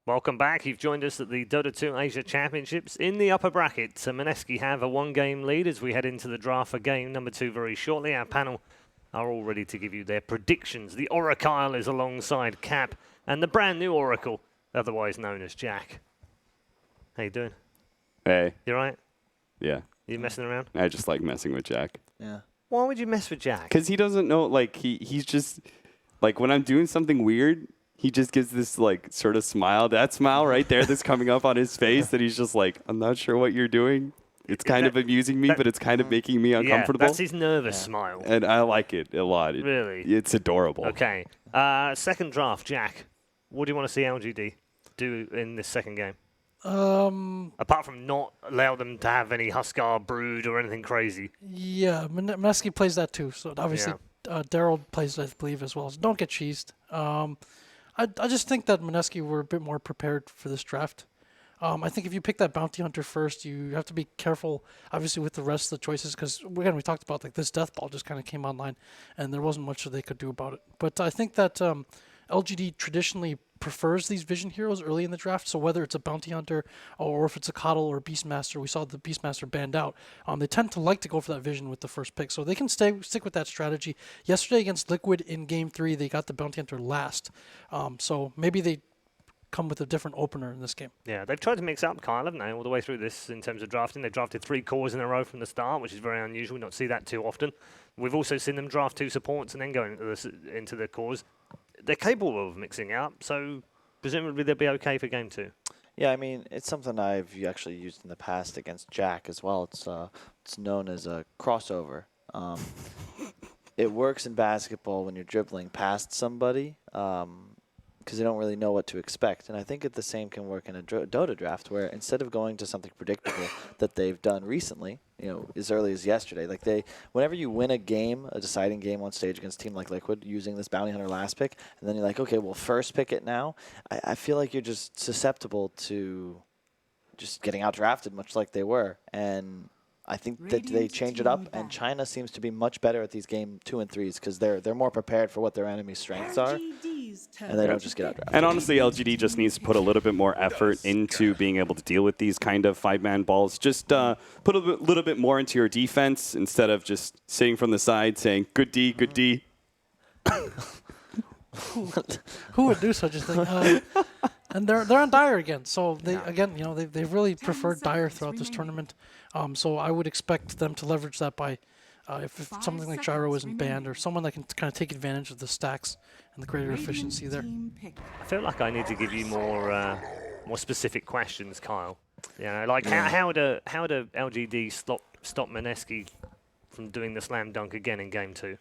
Welcome back. You've joined us at the Dota 2 Asia Championships. In the upper bracket, Mineski have a one-game lead as we head into the draft for game number 2 very shortly. Our panel are all ready to give you their predictions. The Oracle is alongside Cap and the brand new Oracle, otherwise known as Jack. How you doing? Hey. You all right? Yeah. You messing around? I just like messing with Jack. Yeah. Why would you mess with Jack? Because he doesn't know, like, he's just, like, when I'm doing something weird, he just gives this, like, sort of smile. That smile right there that's coming up on his face that he's just like, I'm not sure what you're doing. It's kind of amusing me, but it's kind of making me uncomfortable. Yeah, that's his nervous smile. And I like it a lot. Really? It's adorable. Okay. Second draft, Jack. What do you want to see LGD do in this second game? Apart from not allow them to have any Huskar brood or anything crazy. Yeah, Mineski plays that too. So obviously, Daryl plays that, I believe, as well. So don't get cheesed. I just think that Mineski were a bit more prepared for this draft. I think if you pick that bounty hunter first, you have to be careful, obviously, with the rest of the choices, because again, we talked about like this death ball just kind of came online, and there wasn't much that they could do about it. But I think that LGD traditionally prefers these vision heroes early in the draft. So whether it's a bounty hunter or if it's a coddle or a beastmaster, we saw the beastmaster banned out. They tend to like to go for that vision with the first pick, so they can stick with that strategy. Yesterday against Liquid in Game 3, they got the bounty hunter last. So maybe they come with a different opener in this game. Yeah, they've tried to mix up Kyle, haven't they, all the way through this in terms of drafting. They've drafted 3 cores in a row from the start, which is very unusual. We don't see that too often. We've also seen them draft 2 supports and then go into the cores. They're capable of mixing up, so presumably they'll be okay for game 2. Yeah, I mean, it's something I've actually used in the past against Jack as well. It's known as a crossover. It works in basketball when you're dribbling past somebody because they don't really know what to expect. And I think the same can work in a Dota draft where instead of going to something predictable that they've done recently, as early as yesterday, like whenever you win a game, a deciding game on stage against a team like Liquid using this bounty hunter last pick, and then you're like, okay, well, first pick it now, I feel like you're just susceptible to just getting out drafted, much like they were. And I think that they change it up, and China seems to be much better at these game 2 and 3s because they're more prepared for what their enemy's strengths are, and they don't just get out drafted. And honestly, LGD just needs to put a little bit more effort into being able to deal with these kind of 5-man balls. Just put a little bit more into your defense instead of just sitting from the side saying, good D, good D. Who would do such a thing? And they're on Dire again, so they've really preferred Dire throughout this tournament. So I would expect them to leverage that by if something like Gyro isn't banned or someone that can kind of take advantage of the stacks and the greater efficiency there. I feel like I need to give you more specific questions, Kyle. Like how do LGD stop Mineski from doing the slam dunk again in game 2?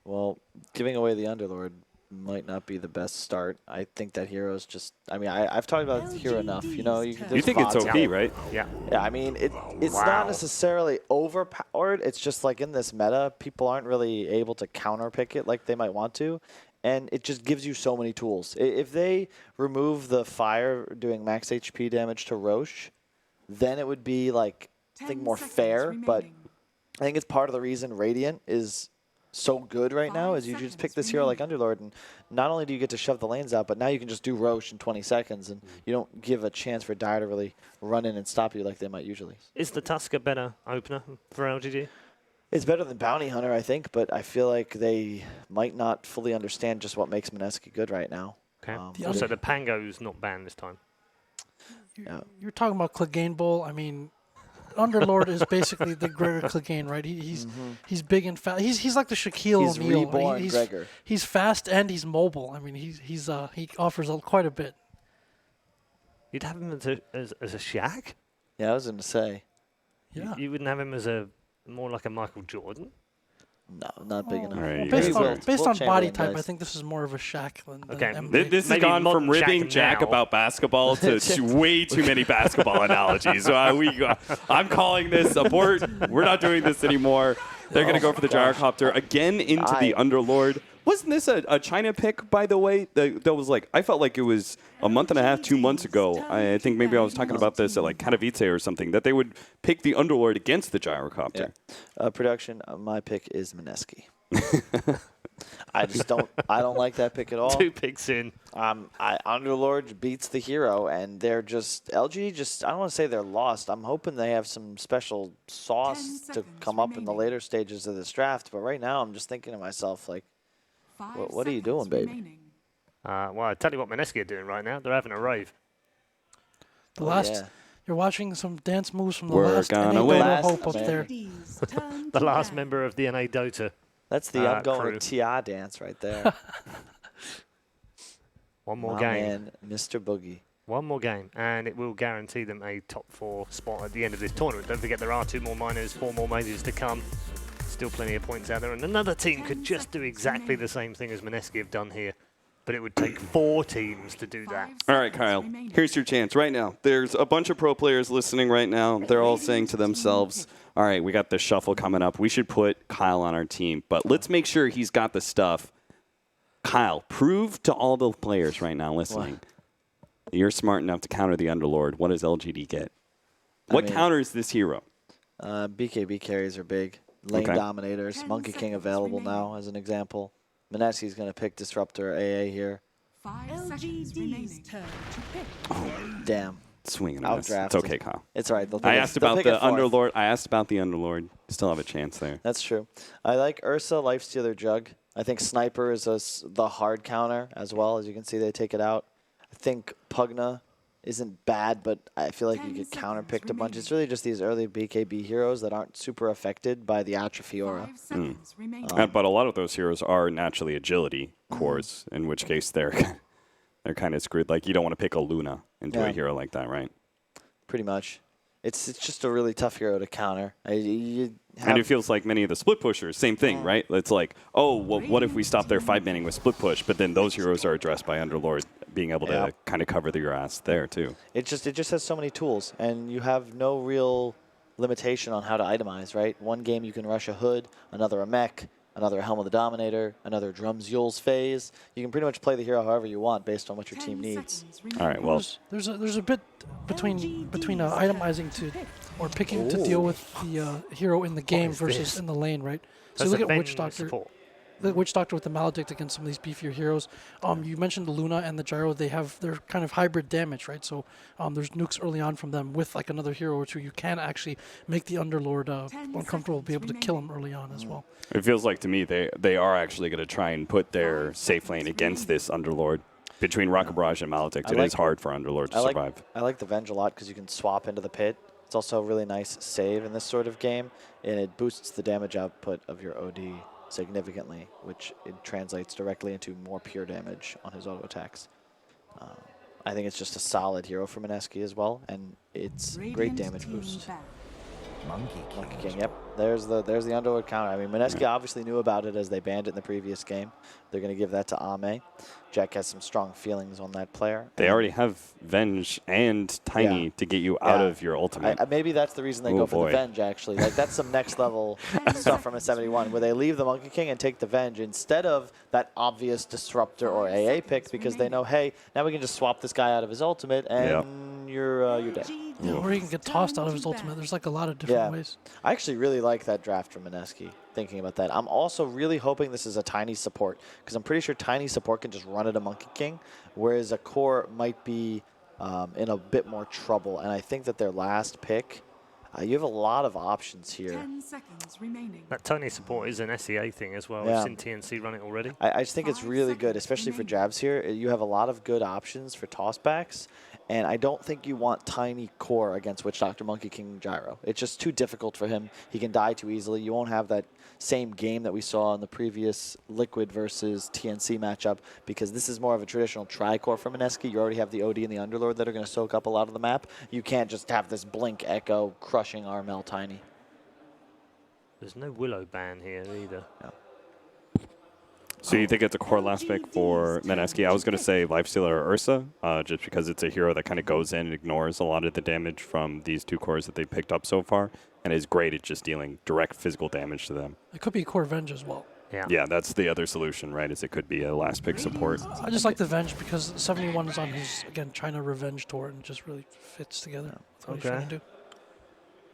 Well, giving away the Underlord might not be the best start. I think that hero's just, I've talked about hero enough. You think it's OP, right? Yeah. Yeah, I mean, it's not necessarily overpowered. It's just like in this meta, people aren't really able to counter pick it like they might want to. And it just gives you so many tools. If they remove the fire doing max HP damage to Roche, then it would be like, I think, more fair. But I think it's part of the reason Radiant is so good right now is you just pick this hero like Underlord, and not only do you get to shove the lanes out, but now you can just do Roche in 20 seconds, and you don't give a chance for Dire to really run in and stop you like they might usually. Is the Tusk a better opener for LGD? It's better than Bounty Hunter, I think, but I feel like they might not fully understand just what makes Mineski good right now. Okay. Also, the Pango's not banned this time. You're talking about Clegane Bowl. I mean, Underlord is basically the Gregor Clegane, right? He's big and fast. He's like the Shaquille O'Neal. He's reborn Gregor. He's fast and he's mobile. I mean, he offers quite a bit. You'd have him as a Shaq? Yeah, I was going to say. Yeah. You wouldn't have him as more like a Michael Jordan? No, not big enough. Right, based on body type, I think this is more of a Shaq than MJ. This has gone from ribbing Jack about basketball to way too many basketball analogies. I'm calling this abort. We're not doing this anymore. They're going to go for the gyrocopter again into the Underlord. Wasn't this a China pick, by the way? That was like, I felt like it was a month and a half, 2 months ago. I think maybe I was talking about this at like Katowice or something, that they would pick the Underlord against the gyrocopter. Yeah. Production, my pick is Mineski. I just don't. I don't like that pick at all. 2 picks in. Underlord beats the hero, and they're just LG. Just I don't want to say they're lost. I'm hoping they have some special sauce to come up in the later stages of this draft. But right now, I'm just thinking to myself, like, what are you doing, baby? Well, I tell you what Mineski are doing right now. They're having a rave. The last, you're watching some dance moves from the We're last gonna NA win. Dota Hope up there. The last member of the NA Dota. That's the I'm going crew. to TI dance right there. One more My game. man, Mr. Boogie. One more game, and it will guarantee them a top 4 spot at the end of this tournament. Don't forget there are 2 more minors, 4 more majors to come. Still plenty of points out there, and another team could just do exactly the same thing as Mineski have done here, but it would take 4 teams to do that. All right, Kyle, here's your chance right now. There's a bunch of pro players listening right now. They're all saying to themselves, all right, we got this shuffle coming up. We should put Kyle on our team, but let's make sure he's got the stuff. Kyle, prove to all the players right now listening, you're smart enough to counter the Underlord. What does LGD get? What counters this hero? BKB carries are big. Lane dominators. Monkey King available now as an example. Mineski's going to pick Disruptor AA here. 5 seconds remaining. Turn to pick. Damn. Swing and a miss. It's okay, Kyle. It's all right. I asked about the Underlord. I asked about the Underlord. Still have a chance there. That's true. I like Ursa, Lifestealer, Jug. I think Sniper is the hard counter as well. As you can see, they take it out. I think Pugna isn't bad, but I feel like you get counter-picked a bunch. It's really just these early BKB heroes that aren't super affected by the Atrophy aura. But a lot of those heroes are naturally agility cores, in which case they're kind of screwed. Like, you don't want to pick a Luna into a hero like that, right? Pretty much. It's just a really tough hero to counter. And it feels like many of the split pushers, same thing, right? It's like, oh, well, what if we stop their 5-manning with split push? But then those heroes are addressed by Underlord, being able to kind of cover your ass there, too. It just has so many tools, and you have no real limitation on how to itemize, right? One game you can rush a Hood, another a mech, another a Helm of the Dominator, another Drums Yule's phase. You can pretty much play the hero however you want based on what your team needs. All right, well, there's a bit between itemizing to or picking to deal with the hero in the game versus in the lane, right? So you look at Witch Doctor. The Witch Doctor with the Maledict against some of these beefier heroes. You mentioned the Luna and the Gyro. They're kind of hybrid damage, right? So there's nukes early on from them with like another hero or two. You can actually make the Underlord uncomfortable, be able to kill him early on as well. It feels like to me they are actually going to try and put their safe lane against this Underlord. Between Rocket Barrage and Maledict, it is hard for Underlord to survive. I like the Venge a lot because you can swap into the pit. It's also a really nice save in this sort of game, and it boosts the damage output of your OD significantly, which it translates directly into more pure damage on his auto attacks. I think it's just a solid hero for Mineski as well, and it's great damage boost. Monkey King, yep. There's the Underlord counter. I mean, Mineski obviously knew about it as they banned it in the previous game. They're going to give that to Ame. Jack has some strong feelings on that player. They already have Venge and Tiny to get you out of your ultimate. Maybe that's the reason they go for the Venge, actually. Like, that's some next level stuff from a 71, where they leave the Monkey King and take the Venge instead of that obvious Disruptor or AA pick, because they know, hey, now we can just swap this guy out of his ultimate and you're dead. Yeah, or he can get tossed out of his ultimate. There's like a lot of different ways. I actually really like that draft from Mineski, thinking about that. I'm also really hoping this is a Tiny support, because I'm pretty sure Tiny support can just run at a Monkey King, whereas a core might be in a bit more trouble. And I think that their last pick, you have a lot of options here. 10 seconds remaining. That Tony support is an SEA thing as well. We've seen TNC run it already. I just think it's really good, especially for jabs here. You have a lot of good options for tossbacks, and I don't think you want Tiny core against Witch Doctor, Monkey King, Gyro. It's just too difficult for him. He can die too easily. You won't have that same game that we saw in the previous Liquid versus TNC matchup, because this is more of a traditional tri-core for Mineski. You already have the OD and the Underlord that are going to soak up a lot of the map. You can't just have this Blink Echo crushing Armel Tiny. There's no Willow ban here either. No. So you think it's a core last pick for Mineski? I was going to say Lifestealer or Ursa, just because it's a hero that kind of goes in and ignores a lot of the damage from these 2 cores that they picked up so far, and is great at just dealing direct physical damage to them. It could be core Venge as well. Yeah, that's the other solution, right? Is it could be a last pick support. I just like the Venge because 71 is on his, again, China Revenge tour, and just really fits together with what he's trying to do.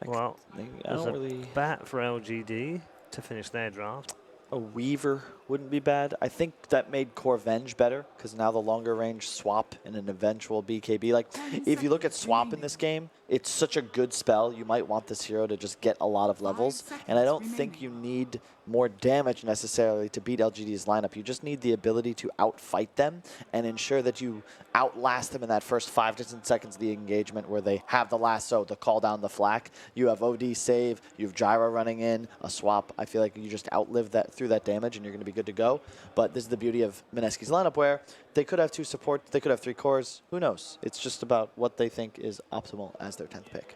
Well, there's a bat for LGD to finish their draft. A Weaver wouldn't be bad. I think that made Core Venge better because now the longer range swap in an eventual BKB. Like, if you look at swap in this game, it's such a good spell. You might want this hero to just get a lot of levels. And I don't think you need more damage necessarily to beat LGD's lineup. You just need the ability to outfight them and ensure that you outlast them in that first 5 to 10 seconds of the engagement where they have the lasso, the call down the flak. You have OD save, you have Gyro running in, a swap. I feel like you just outlive that through that damage and you're going to be good to go. But this is the beauty of Mineski's lineup where they could have 2 supports, they could have 3 cores. Who knows? It's just about what they think is optimal as their 10th pick.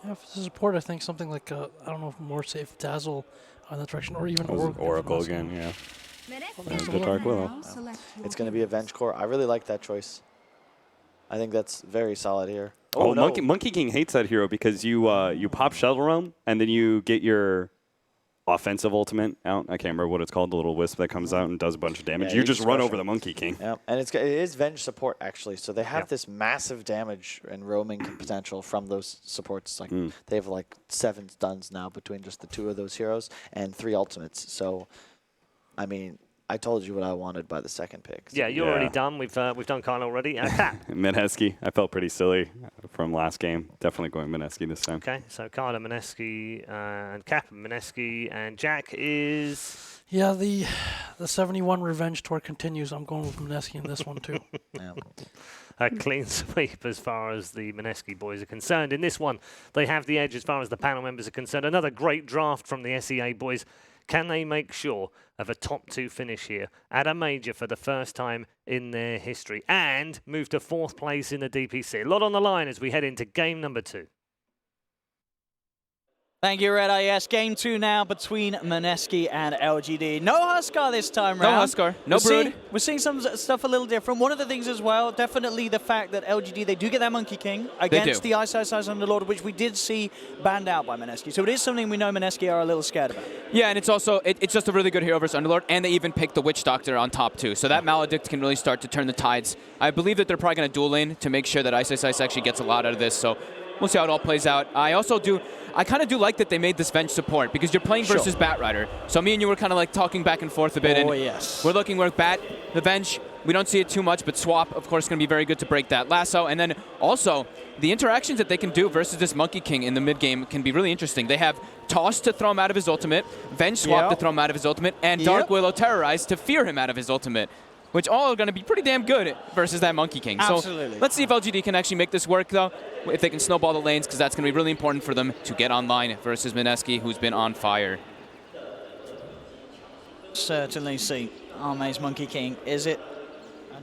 Yeah, for the support, I think something like, I don't know, if more safe Dazzle on that direction, or even Oracle again, yeah. And the Dark Willow. It's going to be a Venge Core. I really like that choice. I think that's very solid here. Oh, no. Monkey King hates that hero because you pop Shuttle Realm and then you get your offensive ultimate out. I can't remember what it's called, the little wisp that comes out and does a bunch of damage. Yeah, you just run over the Monkey King. Yeah, and it is Venge support, actually. So they have this massive damage and roaming potential from those supports. Like they have like 7 stuns now between just the 2 of those heroes and 3 ultimates. So, I mean, I told you what I wanted by the second pick. So. Yeah, you're already done. We've done Kyle already. Cap. Mineski. I felt pretty silly from last game. Definitely going Mineski this time. Okay, so Kyle and Mineski and Cap and Mineski and Jack is... Yeah, the 71 Revenge Tour continues. I'm going with Mineski in this one, too. Yeah. A clean sweep as far as the Mineski boys are concerned. In this one, they have the edge as far as the panel members are concerned. Another great draft from the SEA boys. Can they make sure of a top 2 finish here at a major for the first time in their history and move to 4th place in the DPC? A lot on the line as we head into game number 2. Thank you, Red Eye. Yes, game 2 now between Mineski and LGD. No Huskar this time round. No Huskar. No Brood. We're seeing some stuff a little different. One of the things as well, definitely the fact that LGD, they do get that Monkey King against the Ice Underlord, which we did see banned out by Mineski. So it is something we know Mineski are a little scared about. Yeah, and it's also, it's just a really good hero versus Underlord, and they even picked the Witch Doctor on top too. So that Maledict can really start to turn the tides. I believe that they're probably going to duel lane to make sure that Ice actually gets a lot out of this. So we'll see how it all plays out. I kind of do like that they made this Venge support because you're playing versus Bat Rider. So me and you were kind of like talking back and forth a bit. Oh, and yes. We're looking where Bat, the Venge, we don't see it too much, but Swap, of course, going to be very good to break that lasso. And then also, the interactions that they can do versus this Monkey King in the mid game can be really interesting. They have Toss to throw him out of his ultimate, Venge Swap to throw him out of his ultimate, and Dark Willow Terrorize to fear him out of his ultimate, which all are going to be pretty damn good versus that Monkey King. Absolutely. So let's see if LGD can actually make this work, though, if they can snowball the lanes, because that's going to be really important for them to get online versus Mineski, who's been on fire. Certainly see Arme's Monkey King. Is it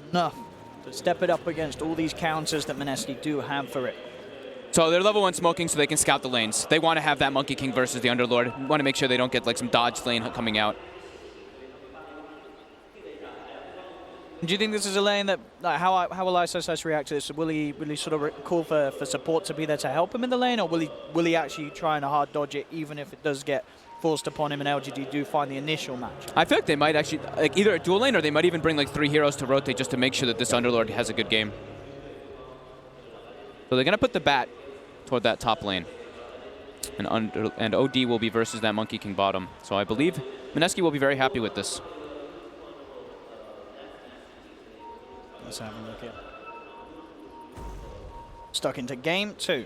enough to step it up against all these counters that Mineski do have for it? So they're level 1 smoking so they can scout the lanes. They want to have that Monkey King versus the Underlord. Want to make sure they don't get like some dodge lane coming out. Do you think this is a lane that, how will ISS react to this? Will he sort of call for support to be there to help him in the lane, or will he actually try and hard dodge it, even if it does get forced upon him and LGD do find the initial match? I feel like they might actually, like either a dual lane or they might even bring like 3 heroes to rotate just to make sure that this Underlord has a good game. So they're going to put the Bat toward that top lane. And OD will be versus that Monkey King bottom. So I believe Mineski will be very happy with this. Let's have a look here. Stuck into game 2.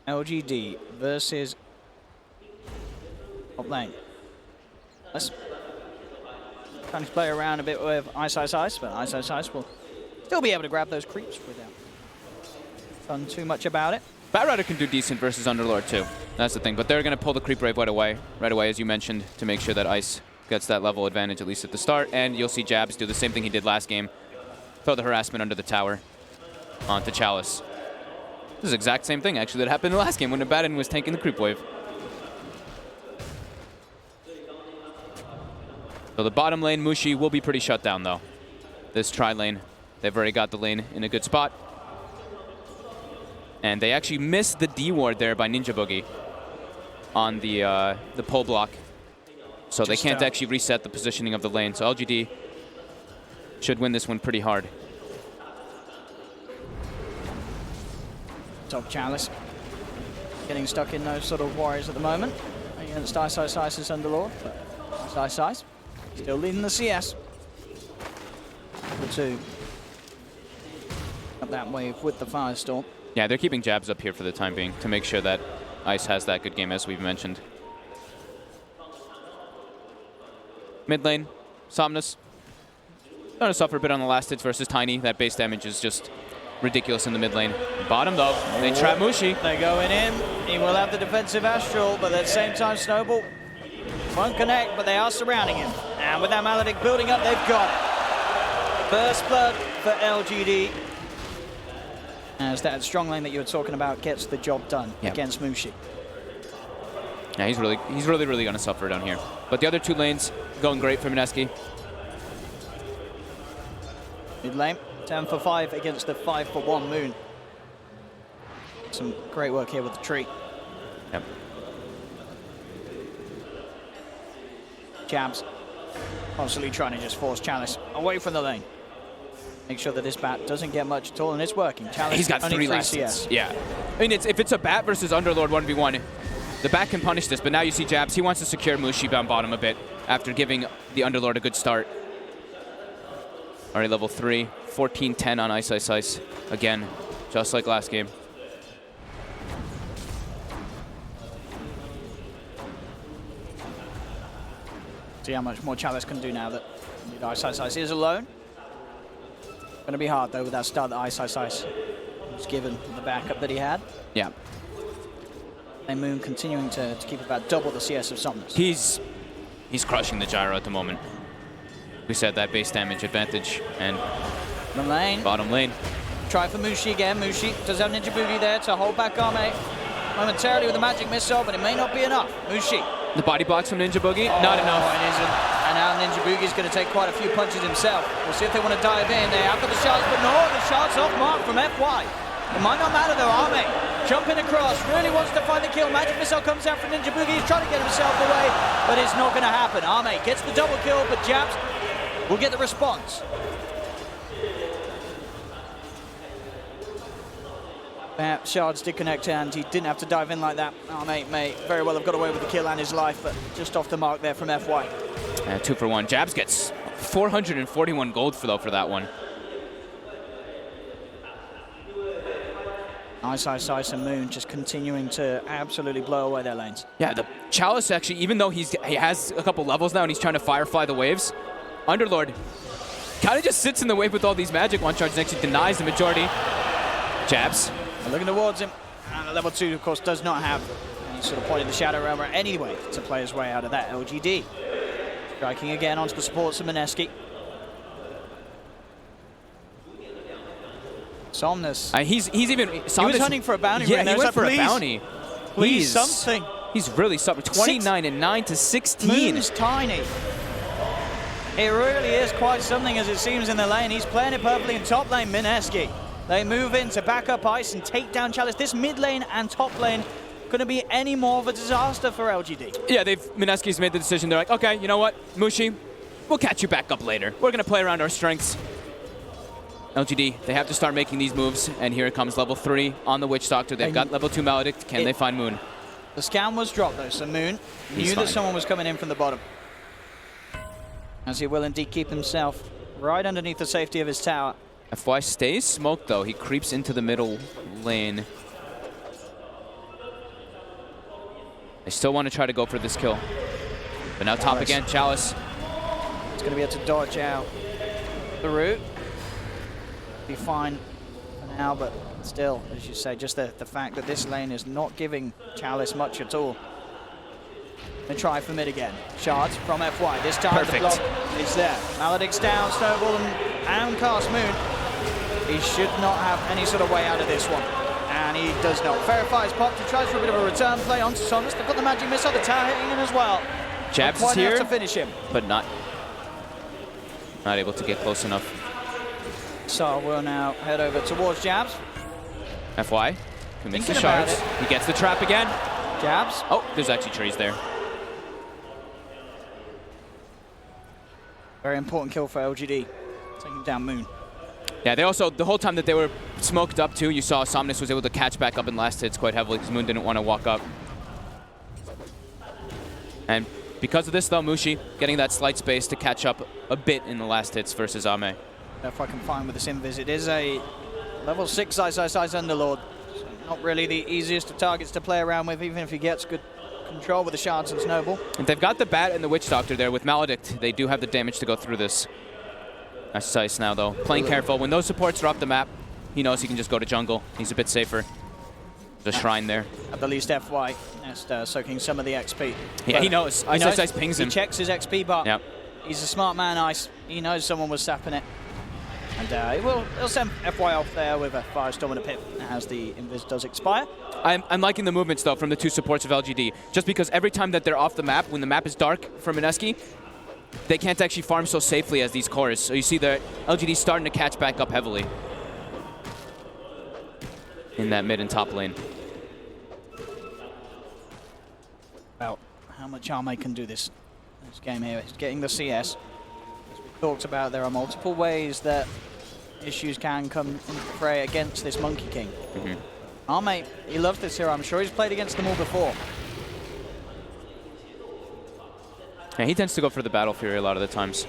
LGD versus top lane. Let's kind of play around a bit with Ice, but Ice will still be able to grab those creeps without done too much about it. Bat Rider can do decent versus Underlord too. That's the thing. But they're going to pull the creep wave right away, as you mentioned, to make sure that Ice gets that level advantage at least at the start. And you'll see Jabs do the same thing he did last game. Throw the harassment under the tower onto Chalice. This is the exact same thing, actually, that happened in the last game when Abaddon was tanking the creep wave. So the bottom lane, Mushi, will be pretty shut down, though. This tri-lane, they've already got the lane in a good spot. And they actually missed the D ward there by Ninja Boogie on the pole block. So they can't actually reset the positioning of the lane. So LGD should win this one pretty hard. Top Chalice getting stuck in those sort of warriors at the moment against Ice Underlord. Ice Still leading the CS. The 2. Up that wave with the Firestorm. Yeah, they're keeping jabs up here for the time being to make sure that Ice has that good game, as we've mentioned. Mid lane, Somnus. Going to suffer a bit on the last hits versus Tiny. That base damage is just ridiculous in the mid lane. Bottom, though, they trap Mushi. They're going in. He will have the defensive Astral, but at the same time, Snowball won't connect, but they are surrounding him. And with that Maledict building up, they've got it. First blood for LGD. As that strong lane that you were talking about gets the job done against Mushi. Yeah, he's really going to suffer down here. But the other 2 lanes going great for Mineski. Mid lane, 10 for 5 against the 5 for 1 Moon. Some great work here with the tree. Yep. Jabs, constantly trying to just force Chalice away from the lane. Make sure that this bat doesn't get much at all, and it's working. Chalice He's got only 3 3 last CS. hits. Yeah. I mean, if it's a bat versus Underlord 1v1, the bat can punish this, but now you see Jabs. He wants to secure Mushi down bottom a bit after giving the Underlord a good start. Already level 3, 14-10 on Ice Ice Ice. Again, just like last game. See how much more Chalice can do now that Ice Ice Ice is alone. Going to be hard, though, with that start that Ice Ice Ice was given the backup that he had. Yeah. And Moon continuing to keep about double the CS of Somnus. He's crushing the gyro at the moment. We said that base damage advantage, and Bottom lane. Bottom lane. Try for Mushi again. Mushi does have Ninja Boogie there to hold back Ame momentarily with a magic missile, but it may not be enough. Mushi. The body blocks from Ninja Boogie, not enough. It isn't. And now Ninja Boogie's going to take quite a few punches himself. We'll see if they want to dive in. They have got the shards, but no, the shards off mark from FY. It might not matter though. Ame jumping across, really wants to find the kill. Magic missile comes out from Ninja Boogie. He's trying to get himself away, but it's not going to happen. Ame gets the double kill, but Jabs will get the response. Shards did connect and he didn't have to dive in like that. Ame may very well have got away with the kill and his life, but just off the mark there from FY. 2 for 1. Jabs gets 441 gold for that one. Ice Ice Ice and Moon just continuing to absolutely blow away their lanes. Yeah, the Chalice actually, even though he has a couple levels now and he's trying to firefly the waves, Underlord kind of just sits in the wave with all these magic one charges and actually denies the majority. Jabs. They're looking towards him. And the level 2, of course, does not have any sort of point in the Shadow Realm anyway to play his way out of that. LGD. Striking again onto the supports of Mineski. Somnus. He's even... Somnus, he was hunting for a bounty. Yeah, right? he went for a bounty. Please, something. He's really something. 29 and 9 to 16. Moon's tiny. It really is quite something as it seems in the lane. He's playing it perfectly in top lane, Mineski. They move in to back up Ice and take down Chalice. This mid lane and top lane couldn't be any more of a disaster for LGD. Yeah, Mineski's made the decision. They're like, okay, you know what, Mushi, we'll catch you back up later. We're going to play around our strengths. LGD, they have to start making these moves, and here it comes level 3 on the Witch Doctor. They've got level 2 Maledict. Can they find Moon? The scan was dropped, though, so Moon knew that someone was coming in from the bottom. As he will indeed keep himself right underneath the safety of his tower. FY stays smoked, though. He creeps into the middle lane. They still want to try to go for this kill. But now top again, Chalice. It's going to be able to dodge out the route. Be fine for now, but still, as you say, just the fact that this lane is not giving Chalice much at all. They try for mid again. Shards from FY. This time the block is there. Maledict's down, Snowball and cast Moon. He should not have any sort of way out of this one. And he does not. Verifies popped. He tries for a bit of a return play onto Somnus. They've got the magic missile. The tower hitting him as well. Jabs is here to finish him, but not able to get close enough. So we'll now head over towards Jabs. FY commits the shards. He gets the trap again. Jabs. Oh, there's actually trees there. Very important kill for LGD. Taking down Moon. Yeah, they also, the whole time that they were smoked up too, you saw Somnus was able to catch back up in last hits quite heavily because Moon didn't want to walk up. And Because of this, though, Mushi getting that slight space to catch up a bit in the last hits versus Ame. If I can find with this invis, it is a level 6 Ice Underlord. So not really the easiest of targets to play around with, even if he gets good control with the shards and Snowball. If they've got the Bat and the Witch Doctor there with Maledict, they do have the damage to go through this. Ice now, though. Playing careful. When those supports are off the map, he knows he can just go to jungle. He's a bit safer. There's a shrine there. At the least, FY just soaking some of the XP. Yeah, he knows. Ice pings him. He checks his XP bar. Yep. He's a smart man, Ice. He knows someone was sapping it. And he'll send FY off there with a Firestorm and a Pip as the invis does expire. I'm liking the movements, though, from the two supports of LGD. Just because every time that they're off the map, when the map is dark for Mineski, they can't actually farm so safely as these cores. So you see the LGD starting to catch back up heavily in that mid and top lane. About how much Ame can do this game here. He's getting the CS. As we talked about, there are multiple ways that issues can come into the fray against this Monkey King. Ame, he loves this hero. I'm sure he's played against them all before. Yeah, he tends to go for the Battle Fury a lot of the times.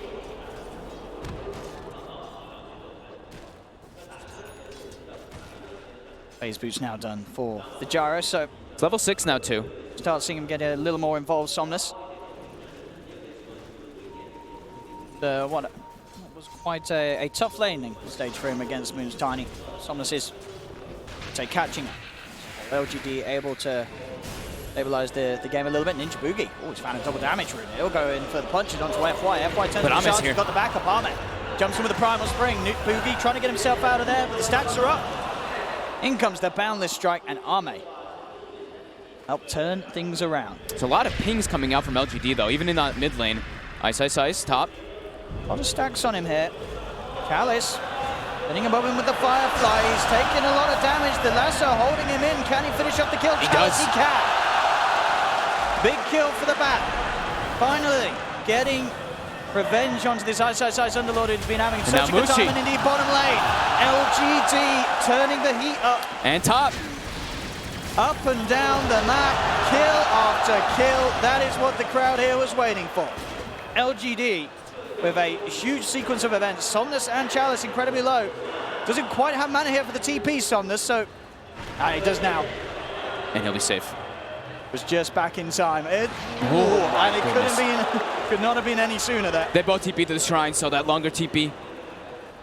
Phase boot's now done for the Gyro, so It's level 6 now, too. start seeing him get a little more involved, Somnus. What was quite a tough laning stage for him against Moon's Tiny. Somnus is, catching LGD able to stabilize the game a little bit. Ninja Boogie. Oh, he's found a double damage room. He'll go in for the punches onto FY. FY turns to the shots. He's got the backup. Ame jumps in with the Primal Spring. Boogie trying to get himself out of there, but the stats are up. In comes the Boundless Strike, and Ame help turn things around. There's a lot of pings coming out from LGD, though, even in that mid lane. Ice, top. A lot of stacks on him here. Chalice hitting above him with the Firefly. He's taking a lot of damage. The lasso holding him in. Can he finish up the kill? He Chalice, does. he can. Big kill for the Bat. Finally getting revenge onto this Ice Underlord who's been having such a good time in the bottom lane. LGD turning the heat up. And top. Up and down the map, kill after kill. That is what the crowd here was waiting for. LGD with a huge sequence of events. Somnus and Chalice incredibly low. Doesn't quite have mana here for the TP, Somnus, so he does now. And he'll be safe. Was just back in time. And it could not have been any sooner there. They both TP to the shrine, so that longer TP.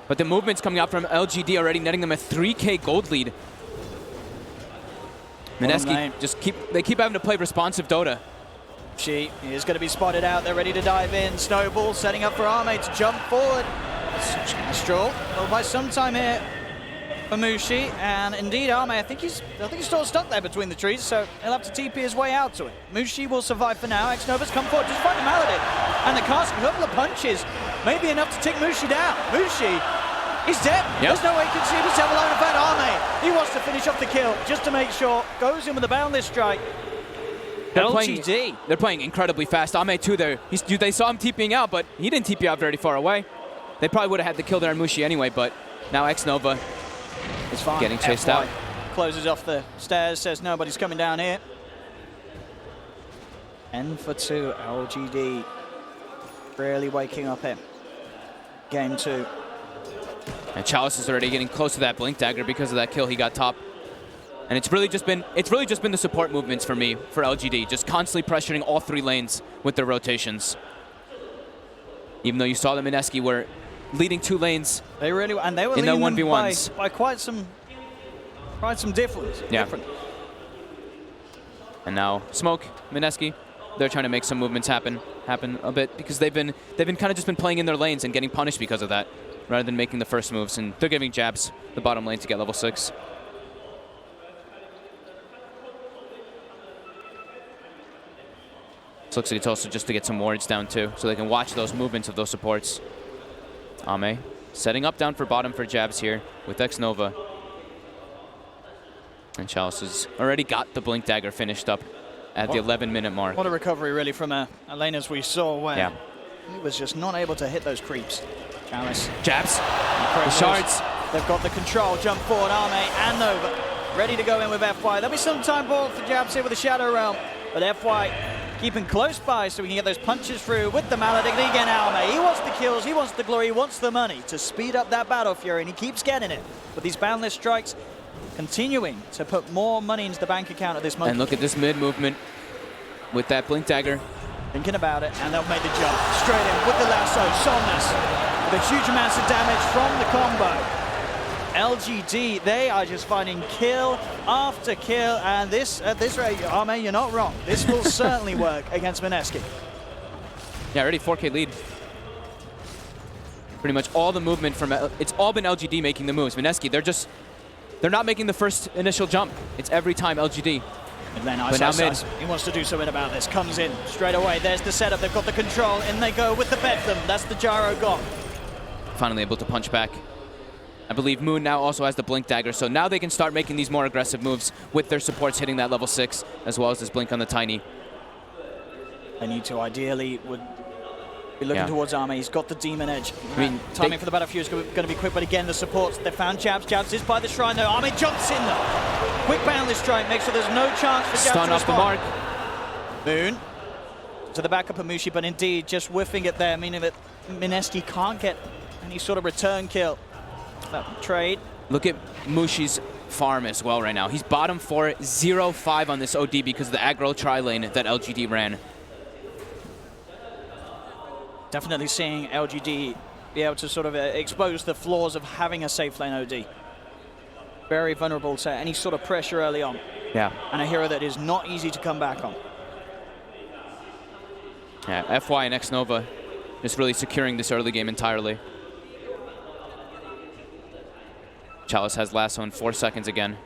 But the movement's coming out from LGD already, netting them a 3K gold lead. Mineski they keep having to play responsive Dota. She is going to be spotted out. They're ready to dive in. Snowball setting up for Ame to jump forward. Astral, well, by some time here for Mushi, and indeed Ame, I think he's still stuck there between the trees, so he'll have to TP his way out to it. Mushi will survive for now. X-Nova's come forward, just find the Maledict, and the cast, a couple of punches, maybe enough to take Mushi down. Mushi, he's dead. Yep. There's no way he can see himself alone. In fact, Ame, he wants to finish off the kill just to make sure. Goes in with a Boundless Strike. LGD. They're playing incredibly fast. Ame too there. They saw him TPing out, but he didn't TP out very far away. They probably would have had the kill there on Mushi anyway, but now X-Nova is fine. Getting chased out. Closes off the stairs, says nobody's coming down here. N for 2, LGD really waking up here. Game 2. And Chalice is already getting close to that Blink Dagger because of that kill he got top. And it's really just been the support movements for me, for LGD, just constantly pressuring all 3 lanes with their rotations. Even though you saw the Mineski were leading 2 lanes. They were leading them by quite some difference. Yeah. And now Smoke, Mineski, they're trying to make some movements happen a bit because they've been kind of just been playing in their lanes and getting punished because of that, rather than making the first moves. And they're giving jabs the bottom lane to get level 6. This looks like it's also just to get some wards down too, so they can watch those movements of those supports. Ame setting up down for bottom for jabs here with X-Nova. And Chalice has already got the Blink Dagger finished up at the 11-minute mark. What a recovery really from a lane as we saw where he was just not able to hit those creeps. Chalice. Jabs. The shards. They've got the control. Jump forward, Ame and Nova. Ready to go in with FY. There'll be some time ball for jabs here with the Shadow Realm. But FY keeping close by so we can get those punches through with the Maledict. Again, Alme, he wants the kills, he wants the glory, he wants the money to speed up that Battle Fury, and he keeps getting it. But these boundless strikes continuing to put more money into the bank account of this monkey. And look at this mid movement with that Blink Dagger. Thinking about it, and they'll make the jump straight in with the lasso. Somnus with huge amounts of damage from the combo. LGD, they are just finding kill after kill, and at this rate, Arme, you're not wrong. This will certainly work against Mineski. Yeah, already 4K lead. Pretty much all the movement from it's all been LGD making the moves. Mineski, they're not making the first initial jump. It's every time LGD. And then Ice, he wants to do something about this. Comes in straight away. There's the setup. They've got the control. In they go with the Bedlam. That's the gyro gone. Finally able to punch back. I believe Moon now also has the Blink Dagger, so now they can start making these more aggressive moves with their supports hitting that level 6, as well as this Blink on the Tiny. They need to ideally would be looking towards Arme. He's got the Demon Edge. I mean, timing for the Battle Fury is going to be quick, but again, the supports, they found Jabs. Jabs is by the shrine, though. Arme jumps in, though. Quick boundless strike makes sure there's no chance for Jabs Stun to off the respond. mark. Moon to the backup of Mushi, but indeed just whiffing it there, meaning that Mineski can't get any sort of return kill. That trade. Look at Mushi's farm as well right now. He's bottom 4, 0-5 on this OD because of the aggro tri-lane that LGD ran. Definitely seeing LGD be able to sort of expose the flaws of having a safe lane OD. Very vulnerable to any sort of pressure early on. Yeah. And a hero that is not easy to come back on. Yeah, FY and X-Nova just really securing this early game entirely. Chalice has lasso in 4 seconds again.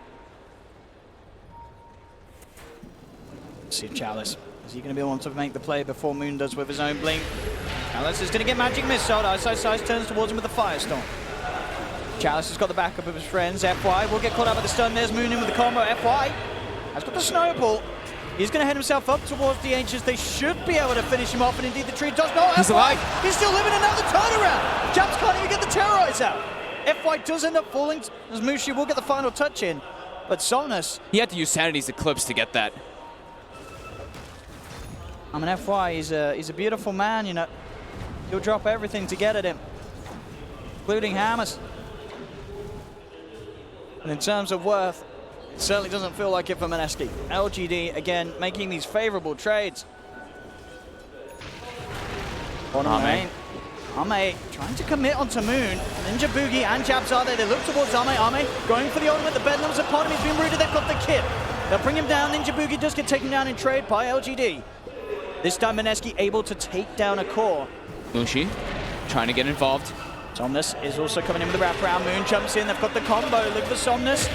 Let's see Chalice. Is he going to be able to make the play before Moon does with his own blink? Chalice is going to get magic missile. Ice turns towards him with the Firestorm. Chalice has got the backup of his friends. FY will get caught up with the stun. There's Moon in with the combo. FY has got the snowball. He's going to head himself up towards the Ancients. They should be able to finish him off, and indeed the tree does not. He's alive. He's still living another turnaround. Jabs can't even get the Terrorize out. FY does end up falling, as Mushi will get the final touch in, but Somnus. He had to use Sanity's Eclipse to get that. I mean, FY, he's a beautiful man, you know. He'll drop everything to get at him, including hammers. And in terms of worth, it certainly doesn't feel like it for Mineski. LGD, again, making these favorable trades. Ame trying to commit onto Moon. Ninja Boogie and Jabs are there. They look towards Ame. Ame going for the ultimate. The Bedlam's upon him. He's been rooted. They've got the kit. They'll bring him down. Ninja Boogie does get taken down in trade by LGD. This time Mineski able to take down a core. Mushi trying to get involved. Somnus is also coming in with the wraparound. Moon jumps in. They've got the combo. Look for Somnus.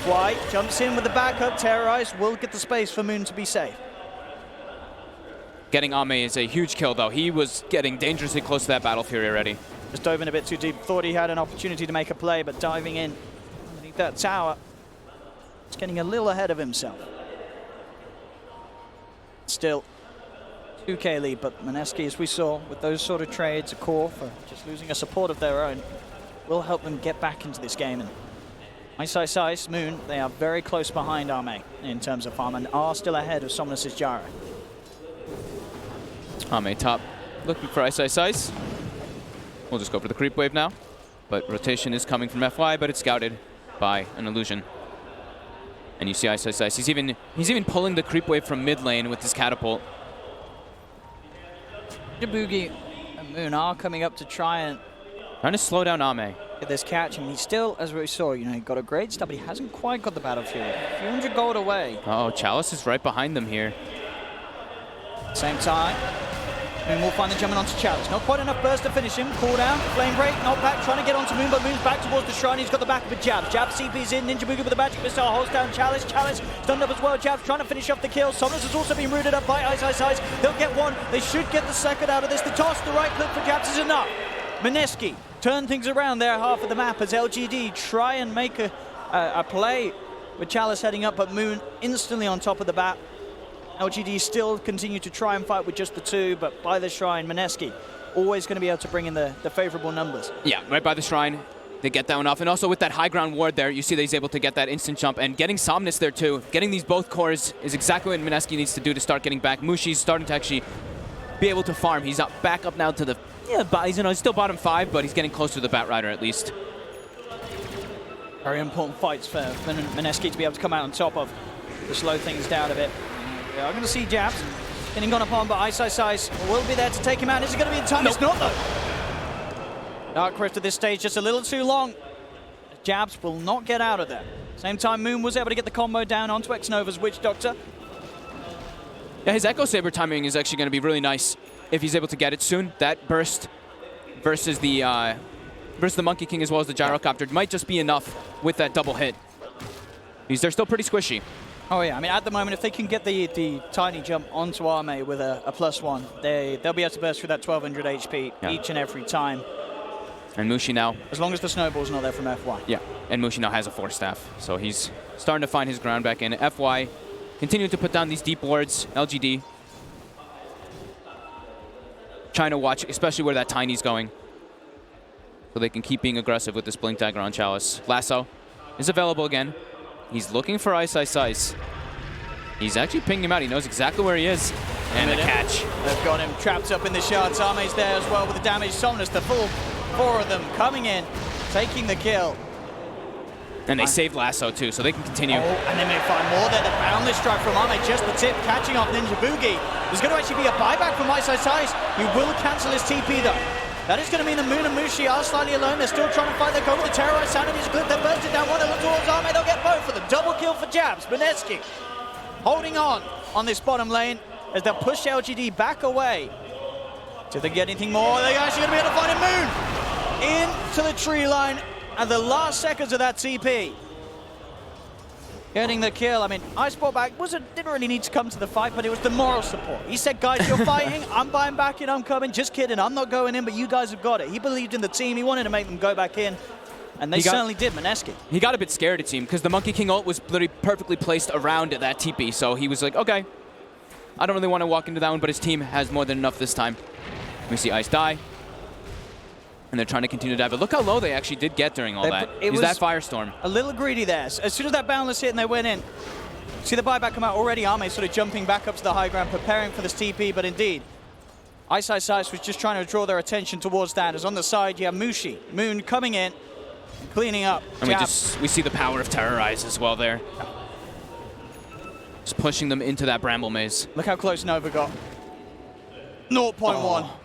FY jumps in with the backup. Terrorize will get the space for Moon to be safe. Getting Ame is a huge kill, though. He was getting dangerously close to that Battle Fury already. Just dove in a bit too deep. Thought he had an opportunity to make a play, but diving in underneath that tower, he's getting a little ahead of himself. Still, 2K lead, but Mineski, as we saw, with those sort of trades, a core for just losing a support of their own, will help them get back into this game. And Ice, Moon, they are very close behind Ame in terms of farm and are still ahead of Somnus' Gyro. Ame top, looking for Ice. We'll just go for the creep wave now. But rotation is coming from FY, but it's scouted by an illusion. And you see Ice. He's even pulling the creep wave from mid lane with his catapult. Boogie and Moon are coming up to trying to slow down Ame. Get this catch, and he still, as we saw, you know, he got a great start, but he hasn't quite got the Battle Fury. A few hundred gold away. Oh, Chalice is right behind them here. Same time. Moon will find the jumping onto Chalice. Not quite enough burst to finish him. Cooldown, flame break, not back, trying to get onto Moon, but Moon's back towards the shrine. He's got the back of a Jab. Jab CP's in, Ninja Boogie with a magic missile, holds down Chalice. Chalice stunned up as well. Jab's trying to finish off the kill. Somnus has also been rooted up by Ice. They'll get one. They should get the second out of this. The toss, the right click for Jabs is enough. Mineski turn things around there half of the map as LGD try and make a play with Chalice heading up, but Moon instantly on top of the bat. LGD still continue to try and fight with just the two, but by the shrine, Mineski always going to be able to bring in the favorable numbers. Yeah, right by the shrine. They get that one off. And also with that high ground ward there, you see that he's able to get that instant jump. And getting Somnus there too. Getting these both cores is exactly what Mineski needs to do to start getting back. Mushi's starting to actually be able to farm. He's back up now to the, he's still bottom 5, but he's getting close to the Batrider at least. Very important fights for Mineski to be able to come out on top of, to slow things down a bit. We are going to see jabs getting gone upon, but Ice will be there to take him out. Is it going to be in time? Nope. It's not, though. Dark Rift at this stage just a little too long. Jabs will not get out of there. Same time, Moon was able to get the combo down onto X-Nova's Witch Doctor. Yeah, his Echo Saber timing is actually going to be really nice if he's able to get it soon. That burst versus the Monkey King as well as the Gyrocopter might just be enough with that double hit. They're still pretty squishy. Oh yeah, I mean at the moment if they can get the tiny jump onto Arme with a +1, they'll be able to burst through that 1200 HP each and every time. And Mushi now, as long as the snowball's not there from FY. Yeah, and Mushi now has a Force Staff, so he's starting to find his ground back in. FY continuing to put down these deep wards. LGD trying to watch, especially where that Tiny's going, so they can keep being aggressive with this Blink Dagger on Chalice. Lasso is available again. He's looking for Ice. He's actually pinging him out. He knows exactly where he is. And the catch. They've got him trapped up in the shards. Arme's there as well with the damage. Somnus, the full 4 of them coming in, taking the kill. And they saved Lasso too, so they can continue. Oh, and they may find more there. The boundless strike from Arme, just the tip, catching off Ninja Boogie. There's going to actually be a buyback from Ice. He will cancel his TP though. That is going to mean the Moon and Mushi are slightly alone. They're still trying to fight. They're going to terrorize Sanity's good. They're bursting down one. They look towards Arme. They'll get both for the double kill for Jabs. Mineski holding on this bottom lane as they'll push LGD back away. Do they get anything more? They're actually going to be able to find a Moon into the tree line at the last seconds of that TP. Getting the kill. I mean, Ice brought back didn't really need to come to the fight, but it was the moral support. He said, guys, you're fighting, I'm buying back in, I'm coming. Just kidding, I'm not going in, but you guys have got it. He believed in the team. He wanted to make them go back in, and they certainly did, Mineski. He got a bit scared, it seemed, because the Monkey King ult was literally perfectly placed around that TP, so he was like, okay, I don't really want to walk into that one, but his team has more than enough this time. We see Ice die. And they're trying to continue to dive. But look how low they actually did get during all that. It was that Firestorm. A little greedy there. As soon as that boundless hit and they went in, see the buyback come out already. Arme sort of jumping back up to the high ground, preparing for this TP. But indeed, Ice was just trying to draw their attention towards that. As on the side, you have Mushi, Moon coming in, cleaning up. And we see the power of Terrorize as well there. Just pushing them into that Bramble Maze. Look how close Nova got. 0.1. Oh.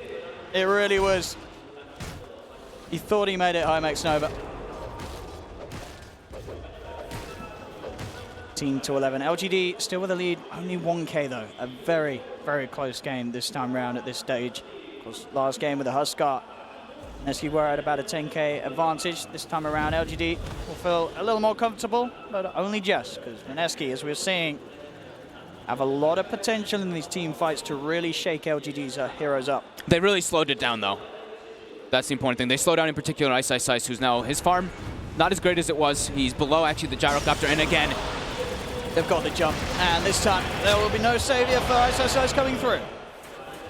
It really was. He thought he made it home, X-Nova. 18-11. LGD still with the lead, only 1K though. A very, very close game this time around at this stage. Of course, last game with the Huskar, Mineski were at about a 10K advantage. This time around, LGD will feel a little more comfortable, but only just, because Mineski, as we're seeing, have a lot of potential in these team fights to really shake LGD's heroes up. They really slowed it down though. That's the important thing. They slow down in particular Ice, who's now, his farm, not as great as it was. He's below actually the Gyrocopter, and again, they've got the jump. And this time, there will be no savior for Ice coming through.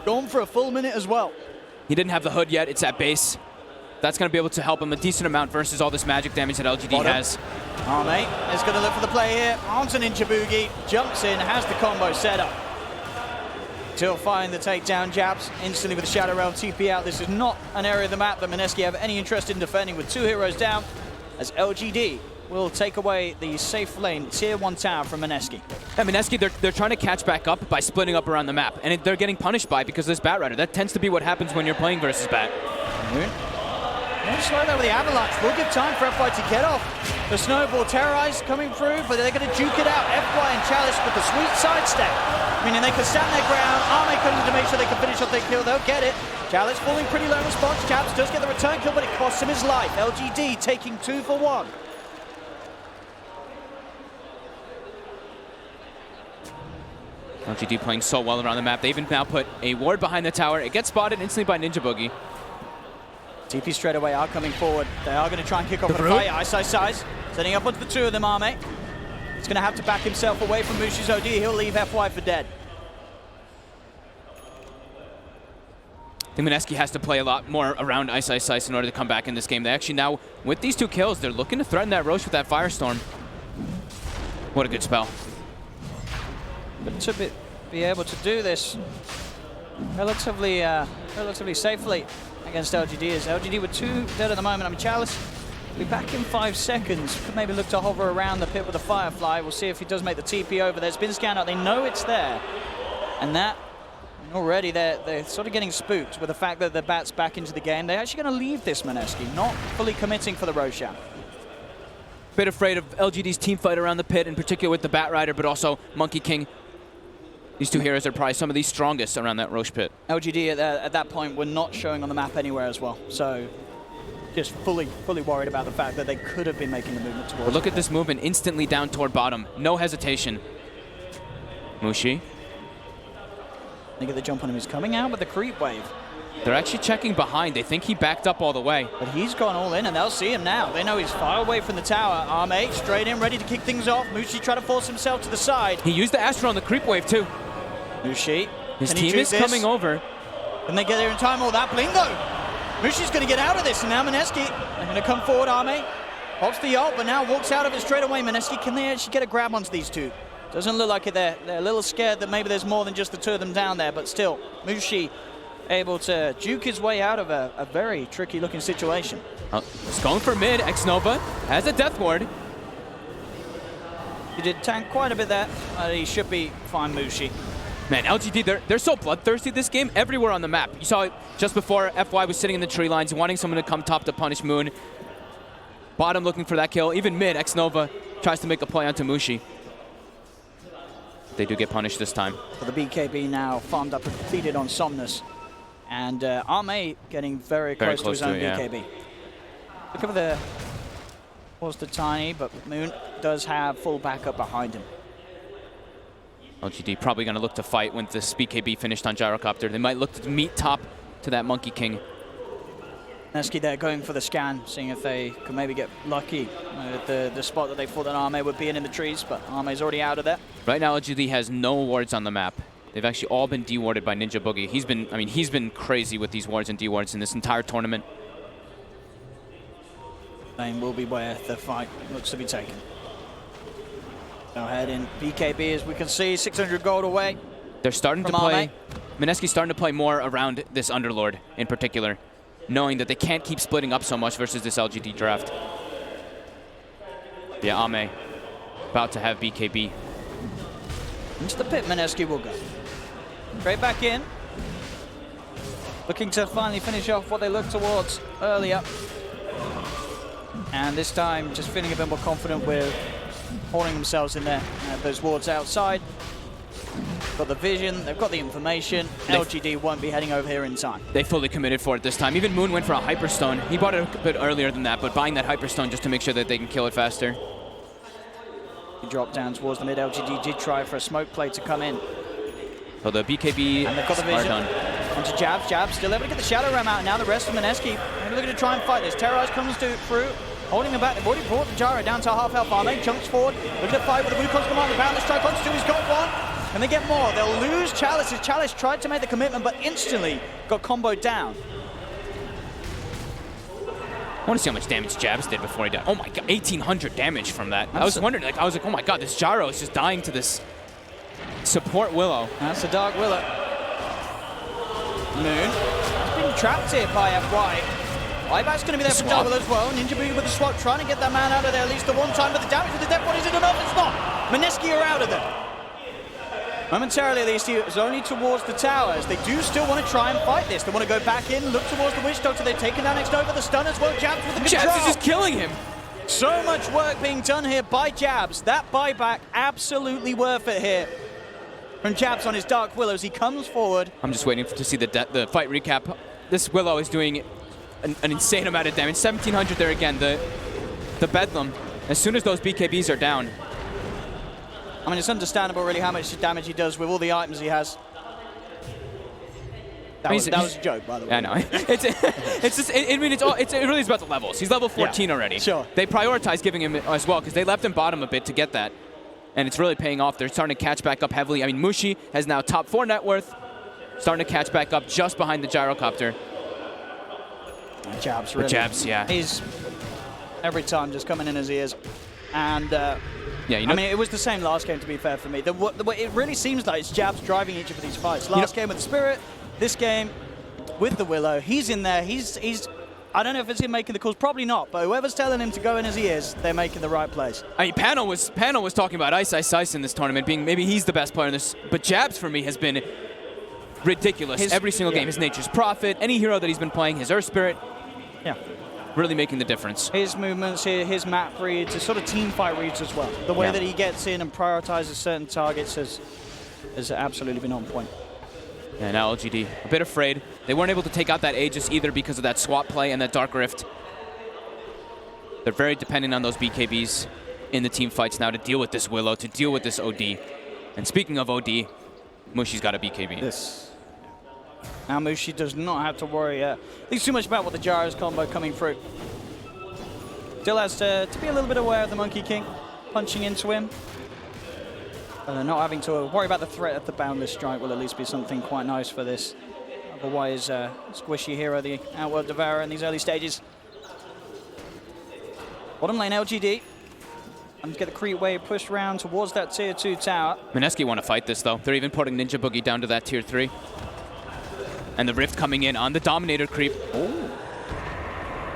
Gone for a full minute as well. He didn't have the hood yet. It's at base. That's going to be able to help him a decent amount versus all this magic damage that LGD has. Arme is going to look for the play here. Onto Ninja Boogie, jumps in, has the combo set up. Till find the takedown. Jabs instantly with the Shadow Realm TP out. This is not an area of the map that Mineski have any interest in defending with 2 heroes down, as LGD will take away the safe lane tier 1 tower from Mineski. Yeah, Mineski, they're trying to catch back up by splitting up around the map, and they're getting punished by it because of this Batrider. That tends to be what happens when you're playing versus Bat. They'll slow there with the Avalanche. We'll give time for FY to get off. The Snowball Terrorize coming through, but they're going to duke it out. FY and Chalice with the sweet sidestep, meaning they can stand their ground. Arme comes in to make sure they can finish off their kill. They'll get it. Chalice falling pretty low in response. Jabs does get the return kill, but it costs him his life. LGD taking 2 for 1. LGD playing so well around the map. They even now put a ward behind the tower. It gets spotted instantly by Ninja Boogie. TP straight away are coming forward. They are going to try and kick off the fight. Ice, setting up onto the 2 of them, Arme. He's going to have to back himself away from Mushi's OD. He'll leave FY for dead. I think Mineski has to play a lot more around Ice Ice Ice in order to come back in this game. They actually now, with these 2 kills, they're looking to threaten that Roche with that Firestorm. What a good spell. But to be able to do this relatively safely against LGD, as LGD with 2 dead at the moment. I mean, Chalice will be back in 5 seconds. Could maybe look to hover around the pit with a Firefly. We'll see if he does make the TP over. There's been scanned out. They know it's there. And that, already they're sort of getting spooked with the fact that the Bat's back into the game. They're actually going to leave this Mineski, not fully committing for the Roshan. Bit afraid of LGD's team fight around the pit, in particular with the Bat Rider, but also Monkey King. These 2 heroes are probably some of the strongest around that Roche pit. LGD at that point were not showing on the map anywhere as well. So just fully worried about the fact that they could have been making the movement towards. But look at this movement, instantly down toward bottom. No hesitation. Mushi. They get the jump on him. He's coming out with the creep wave. They're actually checking behind. They think he backed up all the way. But he's gone all in, and they'll see him now. They know he's far away from the tower. Arme straight in, ready to kick things off. Mushi trying to force himself to the side. He used the Astro on the creep wave, too. Mushi. His team is coming over. Can they get there in time? Oh, that bling, though. Mushi's going to get out of this, and now Mineski. They're going to come forward, Arme. Pops the ult, but now walks out of it straight away. Mineski, can they actually get a grab onto these 2? Doesn't look like it there. They're a little scared that maybe there's more than just the 2 of them down there, but still, Mushi able to juke his way out of a very tricky looking situation. He's going for mid. X-Nova has a death ward. He did tank quite a bit there. He should be fine, Mushi. Man, LGD, they're so bloodthirsty this game, everywhere on the map. You saw it just before FY was sitting in the tree lines, wanting someone to come top to punish Moon. Bottom looking for that kill. Even mid, X-Nova tries to make a play onto Mushi. They do get punished this time. For the BKB now farmed up and completed on Somnus. And Arme getting very close to his own BKB. Look over there. Was the Tiny, but Moon does have full backup behind him. LGD probably going to look to fight when this BKB finished on Gyrocopter. They might look to meet top to that Monkey King. Mineski there going for the scan, seeing if they can maybe get lucky at the spot that they thought that Arme would be in the trees, but Arme's already out of there. Right now, LGD has no wards on the map. They've actually all been dewarded by Ninja Boogie. He's been crazy with these wards and dewards in this entire tournament. Lane will be where the fight looks to be taken. Go ahead in BKB, as we can see, 600 gold away. They're starting to play. Mineski's starting to play more around this Underlord in particular, knowing that they can't keep splitting up so much versus this LGD draft. Yeah, Ame about to have BKB. Into the pit, Mineski will go. Straight back in. Looking to finally finish off what they looked towards earlier. And this time, just feeling a bit more confident with holding themselves in there. Those wards outside. Got the vision, they've got the information. LGD won't be heading over here in time. They fully committed for it this time. Even Moon went for a Hyperstone. He bought it a bit earlier than that, but buying that Hyperstone just to make sure that they can kill it faster. He dropped down towards the mid. LGD did try for a smoke play to come in. So the BKB and they've got the vision. Onto Jabs. Jabs still able to get the Shadow Ram out. And now the rest of Mineski maybe looking to try and fight this. Terrorize comes through. Holding him back. They've already brought the Gyro down to half health. Arme jumps forward. Looking to fight with the Wukong's command. The Boundless strike onto two. He's got one. And they get more. They'll lose Chalice as Chalice tried to make the commitment but instantly got comboed down. I want to see how much damage Jabs did before he died. Oh my god, 1,800 damage from that. I was wondering, I was like, oh my god, this Gyro is just dying to this support Willow. That's a Dark Willow. Moon has been trapped here by FY. Iback's going to be there for Dark Willow as well. Ninja Boogie with the swap, trying to get that man out of there at least the one time, but the damage with the death body is it enough? It's not. Mineski are out of there. Momentarily, at least, he is only towards the towers. They do still want to try and fight this. They want to go back in, look towards the Witch Doctor. They've taken down next over the stun as well. Jabs with the control. Jabs is just killing him. So much work being done here by Jabs. That buyback, absolutely worth it here from Jabs on his Dark Willow as he comes forward. I'm just waiting to see the fight recap. This Willow is doing an insane amount of damage. 1,700 there again. The Bedlam. As soon as those BKBs are down. I mean, it's understandable, really, how much damage he does with all the items he has. That was a joke, by the way. I know. It really is about the levels. He's level 14 already. Sure. They prioritize giving him as well because they left him bottom a bit to get that. And it's really paying off. They're starting to catch back up heavily. I mean, Mushi has now top 4 net worth. starting to catch back up just behind the gyrocopter. Jabs, really. But jabs, yeah. He's every time just coming in his ears. And, yeah, you know, I mean, it was the same last game, to be fair, for me. It really seems like it's jabs driving each of these fights. Last game with the Spirit, this game with the Willow. He's in there. He's I don't know if it's him making the calls. Probably not. But whoever's telling him to go in his ears, they're making the right plays. I mean, Panel was talking about Ice in this tournament, being maybe he's the best player in this. But jabs for me has been ridiculous. Every single game. His Nature's Prophet, any hero that he's been playing, his Earth Spirit. Yeah. Really making the difference. His movements, his map reads, his sort of team fight reads as well. The way that he gets in and prioritizes certain targets has absolutely been on point. And now LGD, a bit afraid. They weren't able to take out that Aegis either because of that swap play and that Dark Rift. They're very dependent on those BKBs in the team fights now to deal with this Willow, to deal with this OD. And speaking of OD, Mushi's got a BKB. This. Now Mushi does not have to worry too much about what the Gyros combo coming through. Still has to be a little bit aware of the Monkey King punching into him. And not having to worry about the threat of the Boundless Strike will at least be something quite nice for this otherwise squishy hero, the Outworld Devourer, in these early stages. Bottom lane LGD. And get the creep wave pushed around towards that tier 2 tower. Mineski want to fight this though. They're even putting Ninja Boogie down to that tier 3. And the Rift coming in on the Dominator creep. Oh.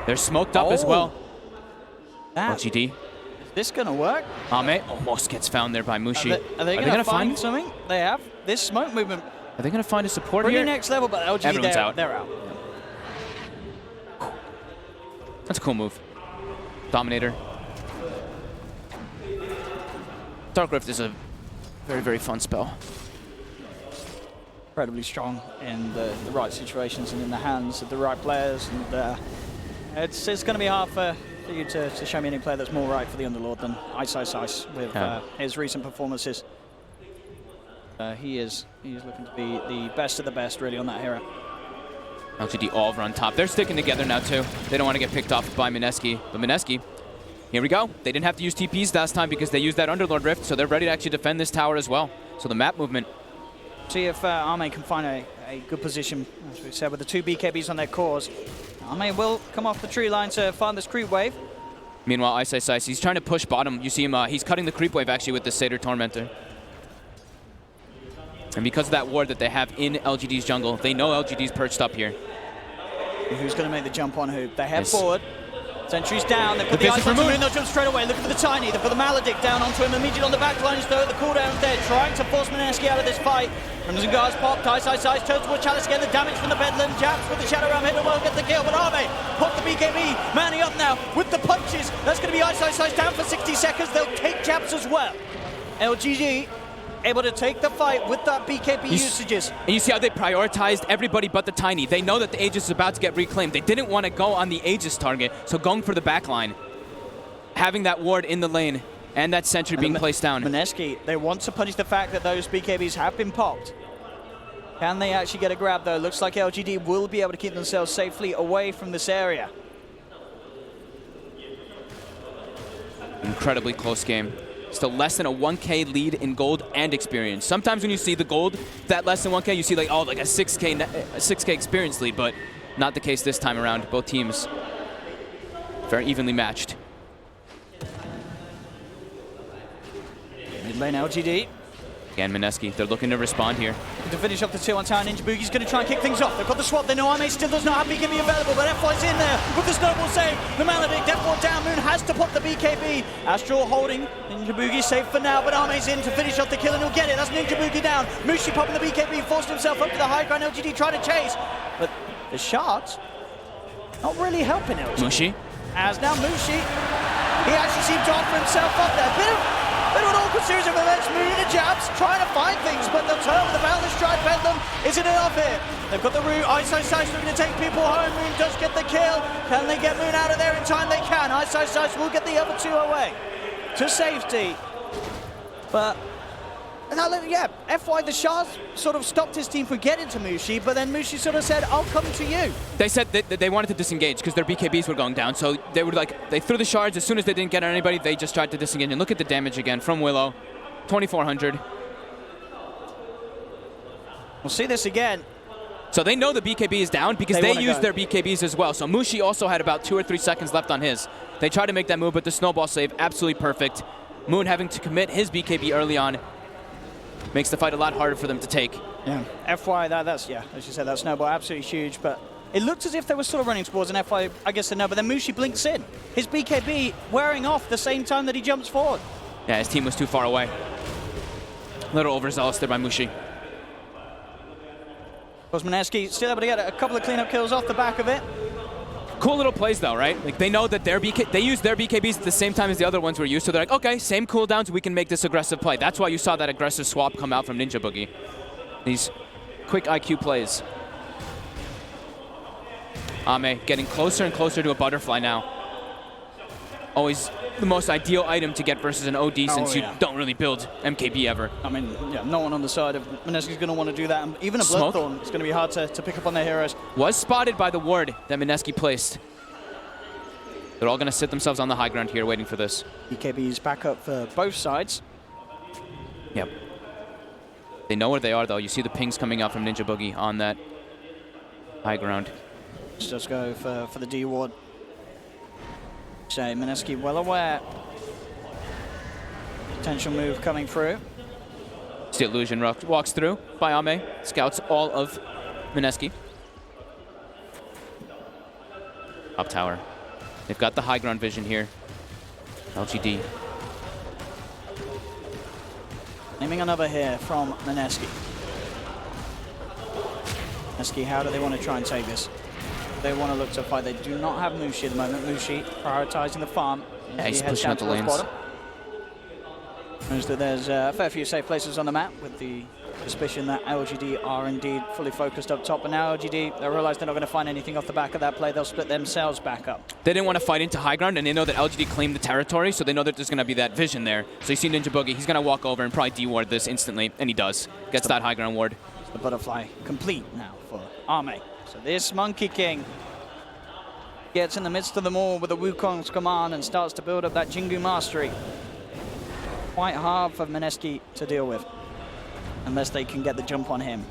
They're smoked up as well. LGD. Is this going to work? Ame almost gets found there by Mushi. Are they going to find something? They have. This smoke movement. Are they going to find a support Pretty here? next level, but LGD, Everyone's out. They're out. That's a cool move. Dominator. Dark Rift is a very, very fun spell. Incredibly strong in the right situations and in the hands of the right players. And it's going to be hard for you to show me any player that's more right for the Underlord than Ice with his recent performances. He is looking to be the best of the best, really, on that hero. LGD all over on top. They're sticking together now, too. They don't want to get picked off by Mineski. But Mineski, here we go. They didn't have to use TPs last time because they used that Underlord Rift, so they're ready to actually defend this tower as well. So the map movement. See if Ame can find a good position, as we said, with the 2 BKBs on their cores. Ame will come off the tree line to find this creep wave. Meanwhile, Ice, he's trying to push bottom. You see him, he's cutting the creep wave actually with the Satyr Tormentor. And because of that ward that they have in LGD's jungle, they know LGD's perched up here. Who's going to make the jump on who? They head forward. Sentry's down. They put the ice on him. They'll jump straight away. Looking for the Tiny. They've got the Maledict down onto him. Immediately on the back lines, though. The cooldown's there. Trying to force Mineski out of this fight. Crimson Guards popped. Ice turns towards Chalice again. The damage from the Bedlam. Jabs with the Shadow Realm. Hit will get the kill. But Ame popped the BKB. Manning up now with the punches. That's going to be Ice down for 60 seconds. They'll take Jabs as well. LGD able to take the fight with that BKB usages. And you see how they prioritized everybody but the Tiny. They know that the Aegis is about to get reclaimed. They didn't want to go on the Aegis target, so going for the back line. Having that ward in the lane and that sentry being placed down. Mineski, they want to punish the fact that those BKBs have been popped. Can they actually get a grab, though? Looks like LGD will be able to keep themselves safely away from this area. Incredibly close game. Still less than a 1K lead in gold and experience. Sometimes when you see the gold, that less than 1K, you see like, oh, like a 6K experience lead, but not the case this time around. Both teams very evenly matched. Mid lane LGD. Again, Mineski, they're looking to respond here. To finish off the tier 1 tower, Ninja Boogie's going to try and kick things off. They've got the swap. They know Ame still does not have BKB available, but F1's in there with the snowball save. The Maledict, F1 down. Moon has to pop the BKB. Astral holding. Ninja Boogie safe for now, but Ame's in to finish off the kill, and he'll get it. That's Ninja Boogie down. Mushi popping the BKB, forced himself up to the high ground. LGD trying to chase, but the shards not really helping LGD. Mushi. As now Mushi, he actually seemed to offer himself up there. Bit of an awkward series of events, Moon and Jabs trying to find things, but they'll turn with the Boundless Strike Bedlam. Isn't enough here. They've got the root. Ice looking to take people home. Moon does get the kill. Can they get Moon out of there in time? They can. Ice will get the other 2 away to safety. But yeah, FY the Shards sort of stopped his team from getting to Mushi, but then Mushi sort of said, I'll come to you. They said that they wanted to disengage because their BKBs were going down, so they were like, they threw the shards. As soon as they didn't get anybody, they just tried to disengage. And look at the damage again from Willow, 2,400. We'll see this again. So they know the BKB is down because they used their BKBs as well. So Mushi also had about 2 or 3 seconds left on his. They tried to make that move, but the snowball save, absolutely perfect. Moon having to commit his BKB early on makes the fight a lot harder for them to take. Yeah. FY, that's, yeah, as you said, that snowball, absolutely huge, but it looked as if they were sort of running towards an FY, I guess no, but then Mushi blinks in. His BKB wearing off the same time that he jumps forward. Yeah, his team was too far away. A little overzealous there by Mushi. Of course, Mineski still able to get a couple of cleanup kills off the back of it. Cool little plays though, right? Like they know that they use their BKBs at the same time as the other ones were used, so they're like, okay, same cooldowns, we can make this aggressive play. That's why you saw that aggressive swap come out from Ninja Boogie. These quick IQ plays. Ame getting closer and closer to a butterfly now. Always the most ideal item to get versus an OD since you don't really build MKB ever. I mean, yeah, no one on the side of Mineski's going to want to do that. And even a Bloodthorn is going to be hard to pick up on their heroes. Was spotted by the ward that Mineski placed. They're all going to sit themselves on the high ground here waiting for this. BKB's back up for both sides. Yep. They know where they are, though. You see the pings coming out from Ninja Boogie on that high ground. Let's just go for the D ward. So Mineski well aware. Potential move coming through. The illusion walks through by Ame. Scouts all of Mineski. Up tower. They've got the high ground vision here. LGD. Aiming another here from Mineski. Mineski, how do they want to try and take this? They want to look to fight. They do not have Mushi at the moment. Mushi prioritizing the farm. Yeah, he's pushing out the lanes. Notice that there's a fair few safe places on the map with the suspicion that LGD are indeed fully focused up top. But now LGD, they realize they're not going to find anything off the back of that play. They'll split themselves back up. They didn't want to fight into high ground, and they know that LGD claimed the territory, so they know that there's going to be that vision there. So you see Ninja Boogie, he's going to walk over and probably D-ward this instantly, and he does. Gets that high ground ward. The butterfly complete now for Ame. So this Monkey King gets in the midst of them all with the Wukong's command and starts to build up that Jingu mastery. Quite hard for Mineski to deal with, unless they can get the jump on him.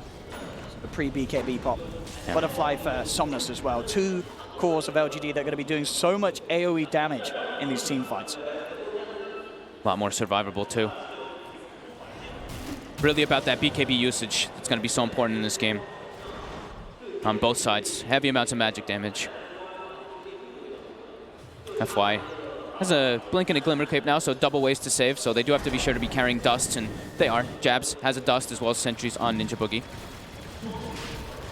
So the pre-BKB pop. Yeah. Butterfly for Somnus as well. 2 cores of LGD that are going to be doing so much AoE damage in these team fights. A lot more survivable too. Really about that BKB usage that's going to be so important in this game. On both sides, heavy amounts of magic damage. FY has a blink and a glimmer cape now, so double ways to save, so they do have to be sure to be carrying dusts, and they are. Jabs has a dust as well as sentries on Ninja Boogie.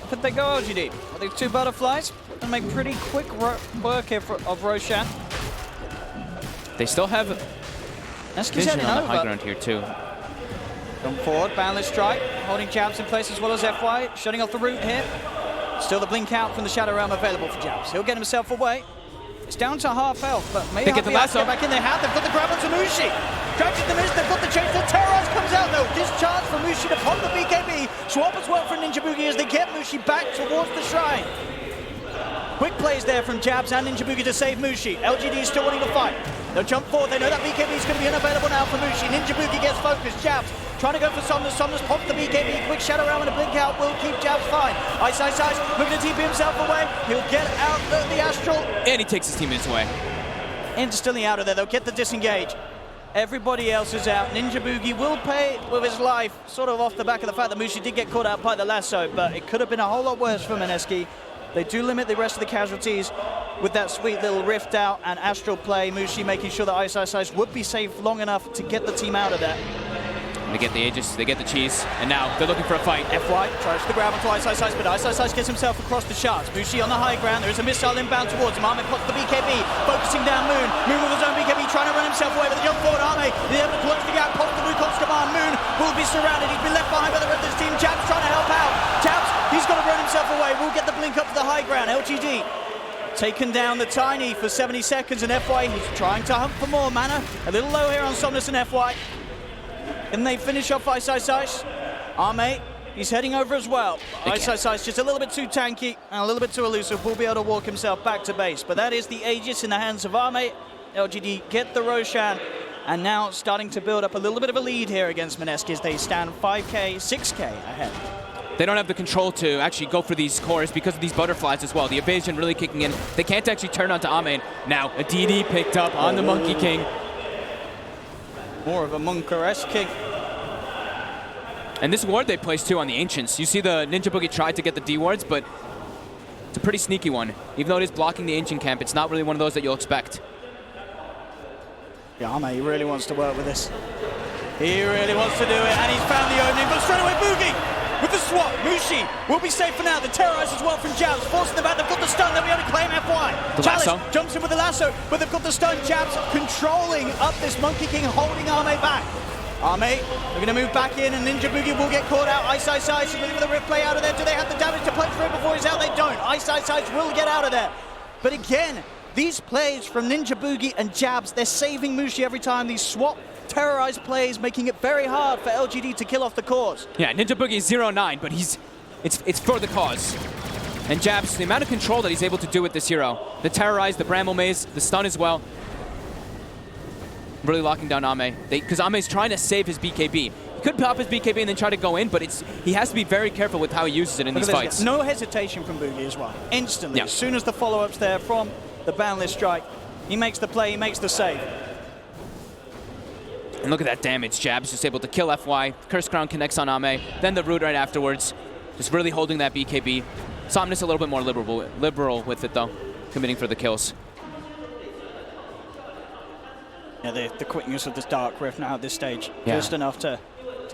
But they go LGD. Well, these 2 butterflies and make pretty quick work here of Roshan. They still have vision on the high over. ground here too. Come forward, boundless strike, holding Jabs in place as well as FY, shutting off the route here. Still the blink out from the Shadow Realm available for Jabs. He'll get himself away. It's down to half health, but maybe they get the lasso back in. They have. They've got the grab onto Mushi. Drags it the miss. They've got the chase. The Terrorize comes out though. Discharge from Mushi to pop the BKB. Swap as well for Ninja Boogie as they get Mushi back towards the shrine. Quick plays there from Jabs and Ninja Boogie to save Mushi. LGD is still wanting to fight. They'll jump forward. They know that BKB is going to be unavailable now for Mushi. Ninja Boogie gets focused. Jabs trying to go for Somnus. Somnus pops the BKB. Quick Shadow Realm and a blink out will keep Jabs fine. Ice, moving to TP himself away. He'll get out of the Astral. And he takes his teammates away. Instantly out of there. They'll get the disengage. Everybody else is out. Ninja Boogie will pay with his life, sort of off the back of the fact that Mushi did get caught out by the lasso, but it could have been a whole lot worse for Mineski. They do limit the rest of the casualties with that sweet little rift out and astral play. Mushi making sure that Ice would be safe long enough to get the team out of there. They get the Aegis, they get the cheese, and now they're looking for a fight. FY tries to grab onto Ice, but Ice gets himself across the shards. Mushi on the high ground, there is a missile inbound towards him. Ame pops the BKB, focusing down Moon. Moon with his own BKB, trying to run himself away with a jump forward. Ame is able to close the gap, pops the Wukong's command. Moon will be surrounded, he's been left behind by the rest of his team. Jabs trying to help out. Jabs, he's got to run himself away. We'll get the blink up to the high ground. LGD taken down the Tiny for 70 seconds, and FY, he's trying to hunt for more mana. A little low here on Somnus and FY. Can they finish off Ice? Ame, he's heading over as well. Ice just a little bit too tanky and a little bit too elusive. Will be able to walk himself back to base. But that is the Aegis in the hands of Ame. LGD get the Roshan, and now starting to build up a little bit of a lead here against Mineski as they stand 5K, 6K ahead. They don't have the control to actually go for these cores because of these butterflies as well. The evasion really kicking in. They can't actually turn onto Ame. Now, a DD picked up on the Monkey King. More of a Monker-esque kick. And this ward they placed too on the Ancients. You see the Ninja Boogie tried to get the D wards, but it's a pretty sneaky one. Even though it is blocking the Ancient camp, it's not really one of those that you'll expect. Yeah, Ame, he really wants to work with this. He really wants to do it, and he's found the opening, but straight away Boogie with the swap. Mushi will be safe for now. The terrorize as well from Jabs, forcing them back. They've got the stun, they'll be able to claim FY. The Chalice lasso. jumps in with the lasso, but they've got the stun. Jabs controlling up this Monkey King, holding Ame back. Ame, they're going to move back in, and Ninja Boogie will get caught out. Ice Ice Ice is looking for the Rift play out of there. Do they have the damage to punch through before he's out? They don't. Ice Ice Ice will get out of there. But again, these plays from Ninja Boogie and Jabs, they're saving Mushi every time. These swap terrorized plays, making it very hard for LGD to kill off the cores. Yeah, Ninja Boogie is 0-9, but it's for the cause. And Jabs, the amount of control that he's able to do with this hero, the terrorize, the Bramble Maze, the stun as well, really locking down Ame. Because Ame's trying to save his BKB. He could pop his BKB and then try to go in, but he has to be very careful with how he uses it in these fights. No hesitation from Boogie as well. Instantly, Yeah. as soon as the follow-up's there from the Boundless Strike, he makes the play, he makes the save. And look at that damage. Jabs just able to kill FY. Curse Crown connects on Ame. Then the root right afterwards. Just really holding that BKB. Somnus a little bit more liberal with it, though. Committing for the kills. Yeah, the quickness of this Dark Rift now at this stage. Yeah. Just enough to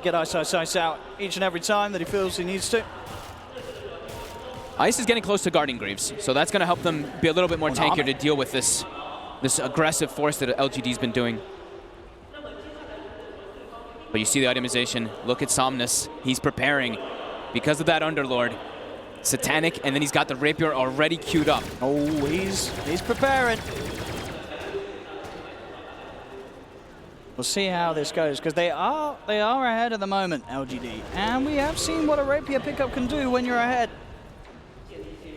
get Ice Ice Ice out each and every time that he feels he needs to. Ice is getting close to Guardian Greaves, so that's going to help them be a little bit more tankier Ame. to deal with this aggressive force that LGD's been doing. But you see the itemization. Look at Somnus. He's preparing because of that Underlord. Satanic, and then he's got the Rapier already queued up. Oh, he's preparing. We'll see how this goes, because they are ahead at the moment, LGD. And we have seen what a Rapier pickup can do when you're ahead.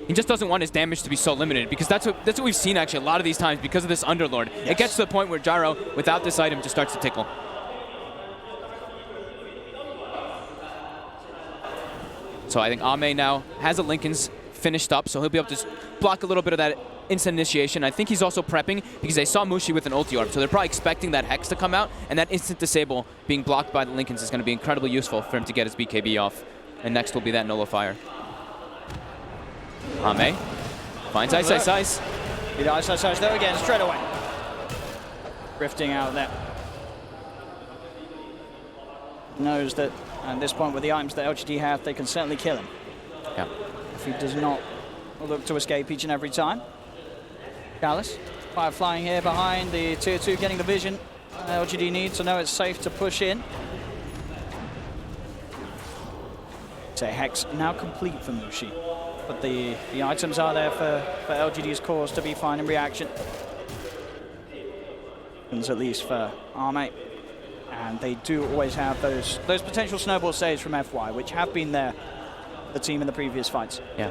He just doesn't want his damage to be so limited, because that's what we've seen actually a lot of these times because of this Underlord. Yes. It gets to the point where Gyro, without this item, just starts to tickle. So I think Ame now has a Linken's finished up, so he'll be able to just block a little bit of that instant initiation. I think he's also prepping because they saw Mushi with an ulti orb, so they're probably expecting that Hex to come out, and that instant disable being blocked by the Linken's is going to be incredibly useful for him to get his BKB off. And next will be that Nullifier. Ame finds Ice Ice Ice. Did Ice Ice Ice there again, straight away. Rifting out there. Knows that at this point with the items that LGD have, they can certainly kill him. Yeah. If he does not look to escape each and every time. Chalice, fire flying here behind the tier 2, getting the vision LGD needs to know it's safe to push in. So Hex now complete for Mushi, but the items are there for LGD's cause to be fine in reaction. And at least for Ame. And they do always have those potential snowball saves from FY, which have been there, the team in the previous fights. Yeah.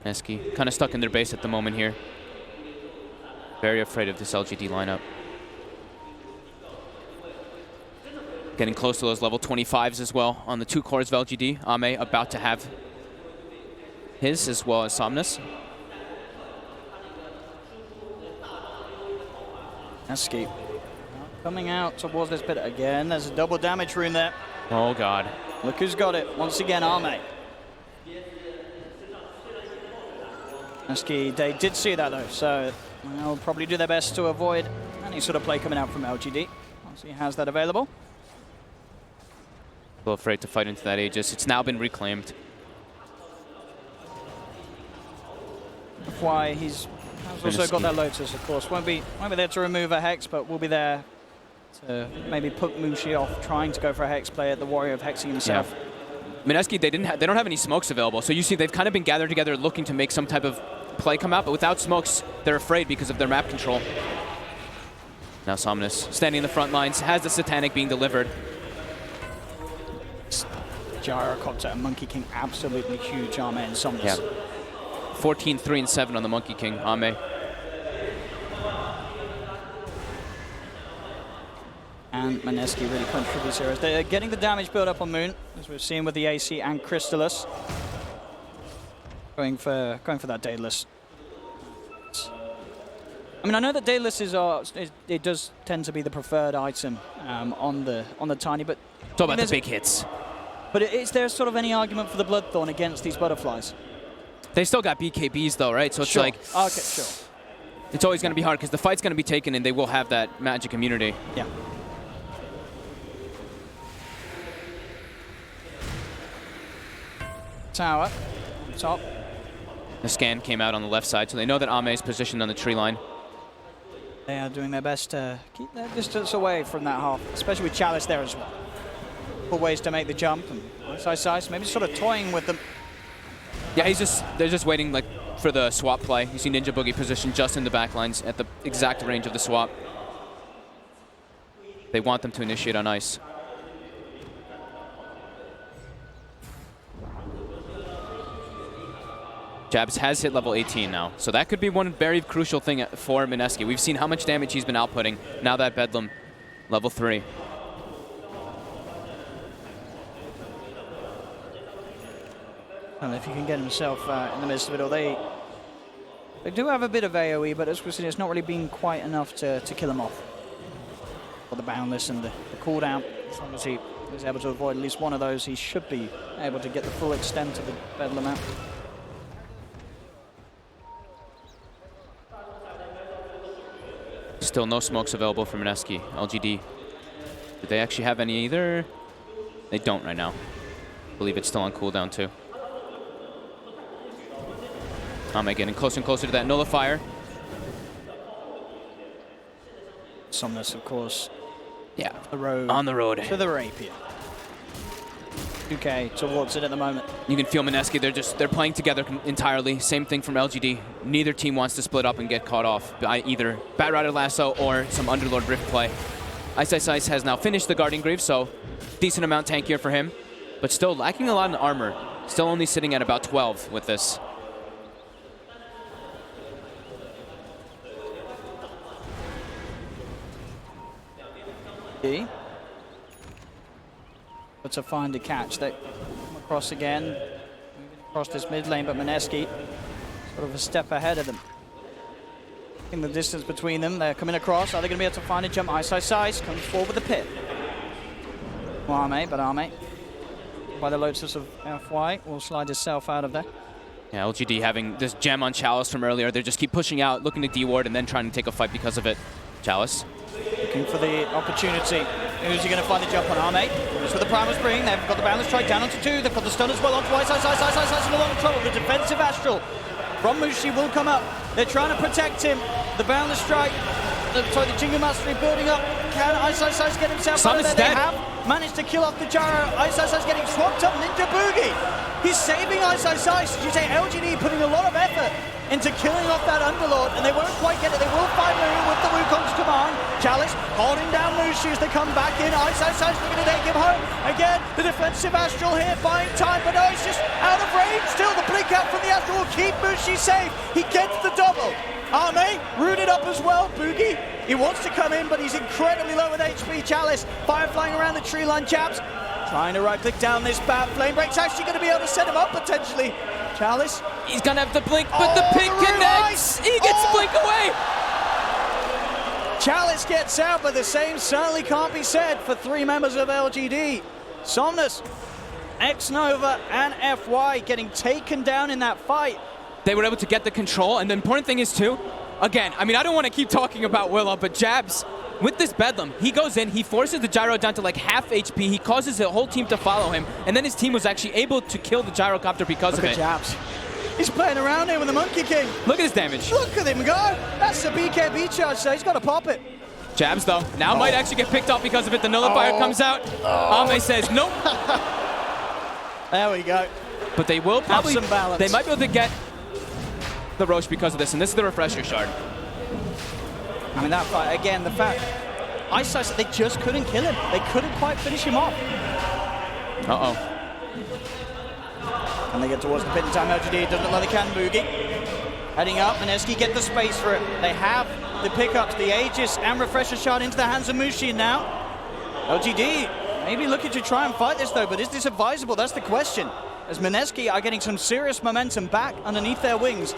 Mineski kind of stuck in their base at the moment here. Very afraid of this LGD lineup. Getting close to those level 25s as well on the 2 cores of LGD. Ame about to have his as well as Somnus. Escape. Coming out towards this bit again. There's a double damage rune there. Oh god. Look who's got it. Once again, Ame. Mineski, they did see that though, so they'll probably do their best to avoid any sort of play coming out from LGD. Once he has that available. A little afraid to fight into that Aegis. It's now been reclaimed. FY, he's also got that Lotus, of course. Won't be there to remove a Hex, but will be there to maybe put Mushi off trying to go for a Hex play at the Warrior of Hexing himself. Yeah. Mineski, they don't have any smokes available, so you see they've kind of been gathered together looking to make some type of play come out, but without smokes, they're afraid because of their map control. Now Somnus standing in the front lines, has the Satanic being delivered. Gyrocopter and Monkey King, absolutely huge Ame and Somnus. Yeah. 14, 3, and 7 on the Monkey King, Ame. And Mineski really punched through these heroes. They're getting the damage build up on Moon, as we've seen with the AC and Crystallis. Going for that Daedalus. I mean, I know that Daedalus it does tend to be the preferred item on the Tiny, but It's all about the big hits. But is there sort of any argument for the Bloodthorn against these butterflies? They still got BKBs though, right? So it's Sure. like, Okay, sure. it's always going to be hard because the fight's going to be taken and they will have that magic immunity. Yeah. Tower on top. The scan came out on the left side, so they know that Ame is positioned on the tree line. They are doing their best to keep their distance away from that half, especially with Chalice there as well. Couple ways to make the jump, and Ice, maybe sort of toying with them. Yeah, they're just waiting like for the swap play. You see Ninja Boogie positioned just in the back lines at the exact range of the swap. They want them to initiate on ice. Jabs has hit level 18 now, so that could be one very crucial thing for Mineski. We've seen how much damage he's been outputting. Now that Bedlam, level 3. And if he can get himself in the midst of it all, they do have a bit of AoE, but as we've seen, it's not really been quite enough to kill him off. For the Boundless and the cooldown, as long as he is able to avoid at least one of those, he should be able to get the full extent of the Bedlam out. Still no smokes available for Mineski. LGD. Do they actually have any either? They don't right now. I believe it's still on cooldown too. Ame getting closer and closer to that nullifier. Somnus, of course. Yeah, The road. on the road. To the Rapier. 2K towards it at the moment. You can feel Mineski, they're playing together entirely. Same thing from LGD. Neither team wants to split up and get caught off by either Bat Rider Lasso or some Underlord Rift play. Ice has now finished the Guardian Greaves, so decent amount tankier for him, but still lacking a lot in armor. Still only sitting at about 12 with this. But to find a catch, they come across again, moving across this mid lane, but Mineski sort of a step ahead of them. In the distance between them, they're coming across. Are they going to be able to find a jump? Ice comes forward with the pit. Well, Ame, by the Lotus of FY, will slide himself out of there. Yeah, LGD having this gem on Chalice from earlier. They just keep pushing out, looking to D-ward, and then trying to take a fight because of it. Chalice. Looking for the opportunity. Who's he going to find the jump on? Ame. That's with the Primal Spring. They've got the Boundless Strike down onto 2. They've got the stun as well onto Ice in a lot of trouble. The defensive Astral from Mushi will come up. They're trying to protect him. The Boundless Strike, the Jingle Mastery building up. Can Ice get himself out of there? They have managed to kill off the Gyro. Ice getting swapped up. Ninja Boogie. He's saving Ice. As you say, LGD putting a lot of effort into killing off that Underlord, and they won't quite get it. They will find Moon with the Wukong's command. Chalice holding down Mushi as they come back in. Ice looking to take him home. Again, the defensive Astral here buying time, but no, he's just out of range. Still, the blink out from the Astral will keep Mushi safe. He gets the double. Ame rooted up as well. Boogie, he wants to come in, but he's incredibly low with HP. Chalice, fire flying around the tree line. Jabs trying to right click down this bat. Flame Break's actually going to be able to set him up potentially. Chalice. He's going to have to blink, but the ping connects. He gets blink away. Chalice gets out, but the same certainly can't be said for 3 members of LGD. Somnus, X-Nova, and FY getting taken down in that fight. They were able to get the control, and the important thing is too, again, I mean, I don't want to keep talking about Willow, but Jabs, with this Bedlam, he goes in, he forces the Gyro down to like half HP, he causes the whole team to follow him, and then his team was actually able to kill the Gyrocopter because of it. Look at Jabs. He's playing around here with the Monkey King. Look at his damage. Look at him go. That's the BKB charge, so he's got to pop it. Jabs, though, now might actually get picked off because of it. The Nullifier comes out. Ame says, nope. There we go. But they will probably, some balance. They might be able to get the Roche because of this, and this is the Refresher Shard. I mean, that fight, again, the fact, Ice, they just couldn't kill him. They couldn't quite finish him off. Uh-oh. And they get towards the pit in time. LGD doesn't look like they can. Boogie heading up. Mineski get the space for it. They have the pickups, the Aegis and Refresher Shard into the hands of Mushi now. LGD maybe looking to try and fight this though, but is this advisable? That's the question. As Mineski are getting some serious momentum back underneath their wings.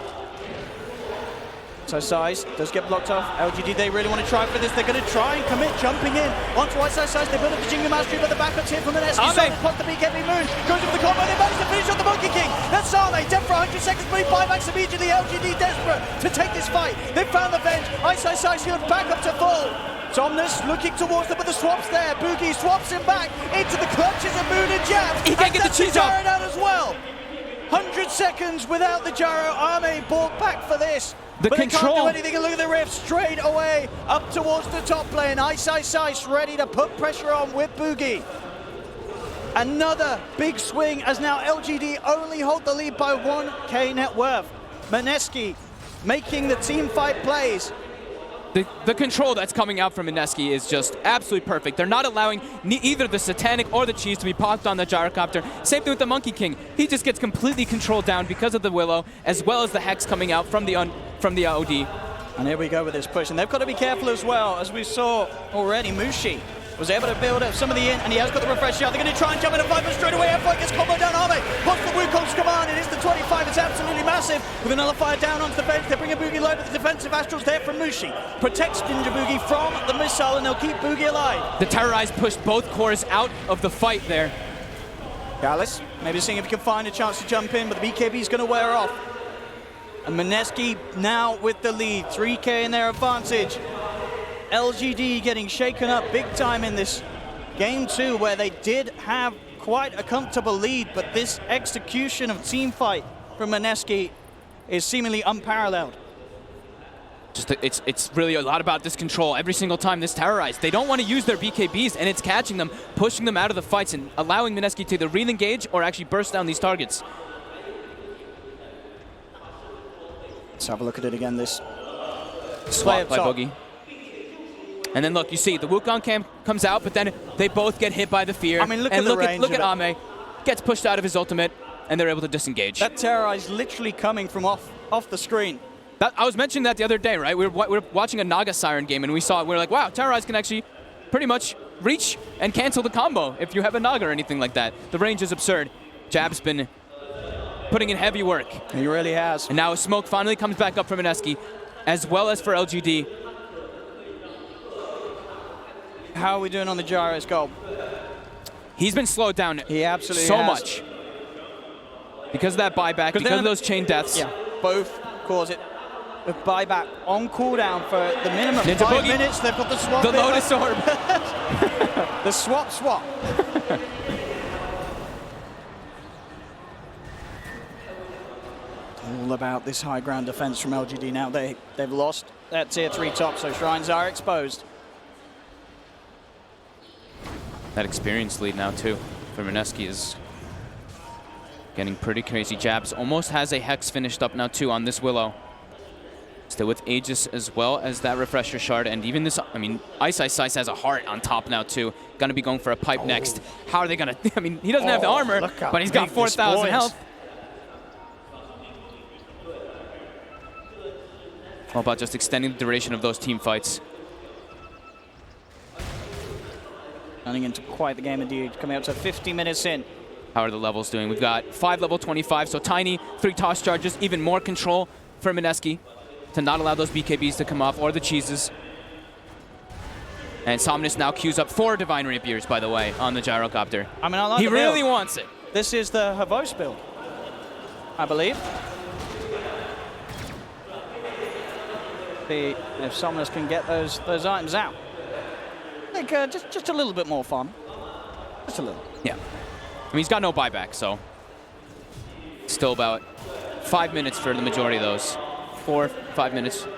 So Size does get blocked off. LGD, they really want to try for this. They're going to try and commit, jumping in onto Whiteside Size. They build up the Jingle Mastery, but the backup's here from Mineski. So pop the BKB Moon, goes into the combo, they manage to finish on the Monkey King. That's Same, dead for 100 seconds, but he buybacks immediately. LGD desperate to take this fight. They found the Venge. Whiteside Size healed back up to full. Somnus looking towards them, but the swap's there. Boogie swaps him back into the clutches of Moon and Jabs. He can't get the cheese off. Out as well. 100 seconds without the gyro. Ame brought back for this. But they can't do anything, and look at the rift straight away up towards the top lane. Ice ready to put pressure on with Boogie. Another big swing as now LGD only hold the lead by 1k net worth. Mineski making the team fight plays. The control that's coming out from Mineski is just absolutely perfect. They're not allowing either the Satanic or the Cheese to be popped on the Gyrocopter. Same thing with the Monkey King. He just gets completely controlled down because of the Willow, as well as the Hex coming out from the OD. And here we go with this push. And they've got to be careful as well, as we saw already. Mushi was able to build up some of the in, and he has got the refresh out. They're going to try and jump into 5 straight away. F1 gets combo down Ame. What's the Wukong's command? It is the 25. It's absolutely massive. With a nullifier down onto the bench, they bring a Boogie low, but the defensive Astrals there from Mushi. Protects Ninja Boogie from the missile, and they'll keep Boogie alive. The Terrorize pushed both cores out of the fight there. Gallus, maybe seeing if he can find a chance to jump in, but the BKB is going to wear off. And Mineski now with the lead, 3k in their advantage. LGD getting shaken up big time in this game 2, where they did have quite a comfortable lead, but this execution of team fight from Mineski is seemingly unparalleled. It's really a lot about this control. Every single time this Terrorize, they don't want to use their BKBs, and it's catching them, pushing them out of the fights, and allowing Mineski to either re-engage or actually burst down these targets. Let's have a look at it again. This swap by Boogie. And then look, you see the Wukong camp comes out, but then they both get hit by the fear. I mean, look and at the range. Look at Ame, gets pushed out of his ultimate, and they're able to disengage. That Terrorize literally coming from off the screen. I was mentioning that the other day, right? We were watching a Naga Siren game, and we saw it. We were like, wow, Terrorize can actually pretty much reach and cancel the combo if you have a Naga or anything like that. The range is absurd. Jab's been putting in heavy work. He really has. And now smoke finally comes back up for Mineski, as well as for LGD. How are we doing on the gyros, Gold? He's been slowed down he absolutely so has. much. Because of that buyback, because of those chain deaths. Yeah, both cause it. With buyback on cooldown for the minimum Ninja 5 Boogie. minutes. They've got the swap. The Lotus Orb. The swap. All about this high ground defense from LGD now. They've lost that tier 3 top, so shrines are exposed. That experience lead now too for Mineski is getting pretty crazy. Jabs almost has a Hex finished up now too on this Willow. Still with Aegis as well as that Refresher Shard, and even this, I mean, Ice has a heart on top now too. Gonna be going for a pipe next. How are they gonna, I mean, he doesn't have the armor, but he's got 4,000 health. How about just extending the duration of those team fights? Running into quite the game indeed, coming up to 50 minutes in. How are the levels doing? We've got 5 level 25, so tiny, 3 toss charges, even more control for Mineski to not allow those BKBs to come off, or the cheeses. And Somnus now queues up 4 Divine Rapiers, by the way, on the Gyrocopter. I mean, I like he the really build. wants it. This is the Havos build, I believe. See if Somnus can get those items out. I think just a little bit more fun. Just a little. Yeah. I mean, he's got no buyback, so still about 5 minutes for the majority of those. 4, 5 minutes.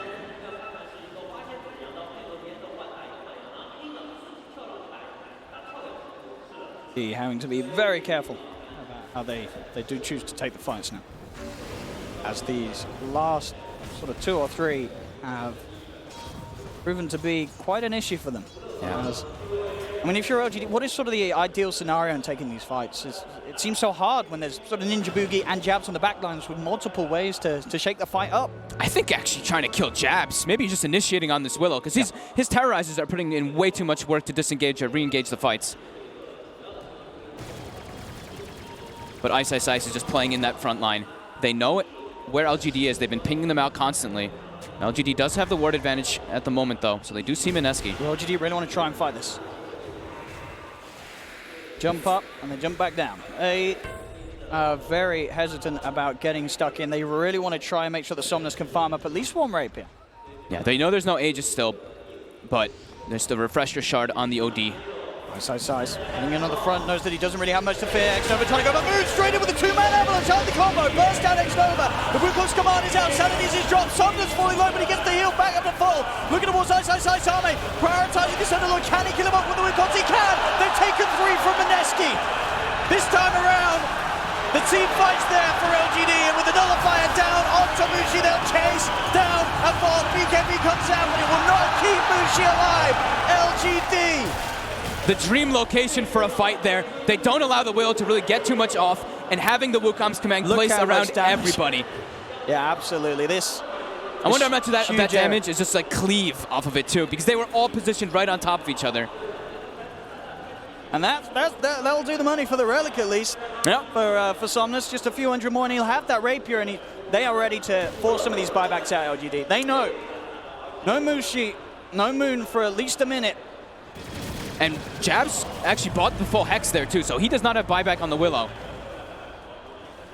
Having to be very careful about how they do choose to take the fights now. As these last sort of 2 or 3 have proven to be quite an issue for them. Yeah. As I mean, if you're LGD, what is sort of the ideal scenario in taking these fights? It seems so hard when there's sort of ninja boogie and jabs on the backlines with multiple ways to shake the fight up. I think actually trying to kill jabs. Maybe just initiating on this Willow, because his terrorizers are putting in way too much work to disengage or re-engage the fights. But Ice Ice Ice is just playing in that front line. They know where LGD is. They've been pinging them out constantly. LGD does have the ward advantage at the moment, though, so they do see Mineski. Well, LGD really want to try and fight this. Jump up, and they jump back down. They are very hesitant about getting stuck in. They really want to try and make sure the Somnus can farm up at least one rapier. Yeah, they know there's no Aegis still, but there's the Refresher Shard on the OD. Size. Heading in on the front, knows that he doesn't really have much to fear. X-Nova trying to go, but moves straight in with a two-man avalanche out of the combo. Burst down X-Nova. The Wookong's command is out. Sanity's is dropped. Somnus falling low, but he gets the heal back up to full. Looking towards Ice Army. Prioritizing the center look. Can he kill him up with the Wookong? He can. They've taken 3 from Mineski. This time around, the team fights there for LGD, and with the nullifier down onto Mushi, they'll chase down a fall. BKB comes out, but it will not keep Mushi alive. LGD. The dream location for a fight there. They don't allow the Willow to really get too much off, and having the Wukong's command placed around everybody. Yeah, absolutely. I wonder how much of that damage is just like cleave off of it too, because they were all positioned right on top of each other. And that'll do the money for the Relic at least. Yeah. For Somnus, just a few hundred more, and he'll have that rapier, and they are ready to force some of these buybacks out. LGD. They know. No Mushi, no Moon for at least a minute. And Jabs actually bought the full Hex there too, so he does not have buyback on the Willow.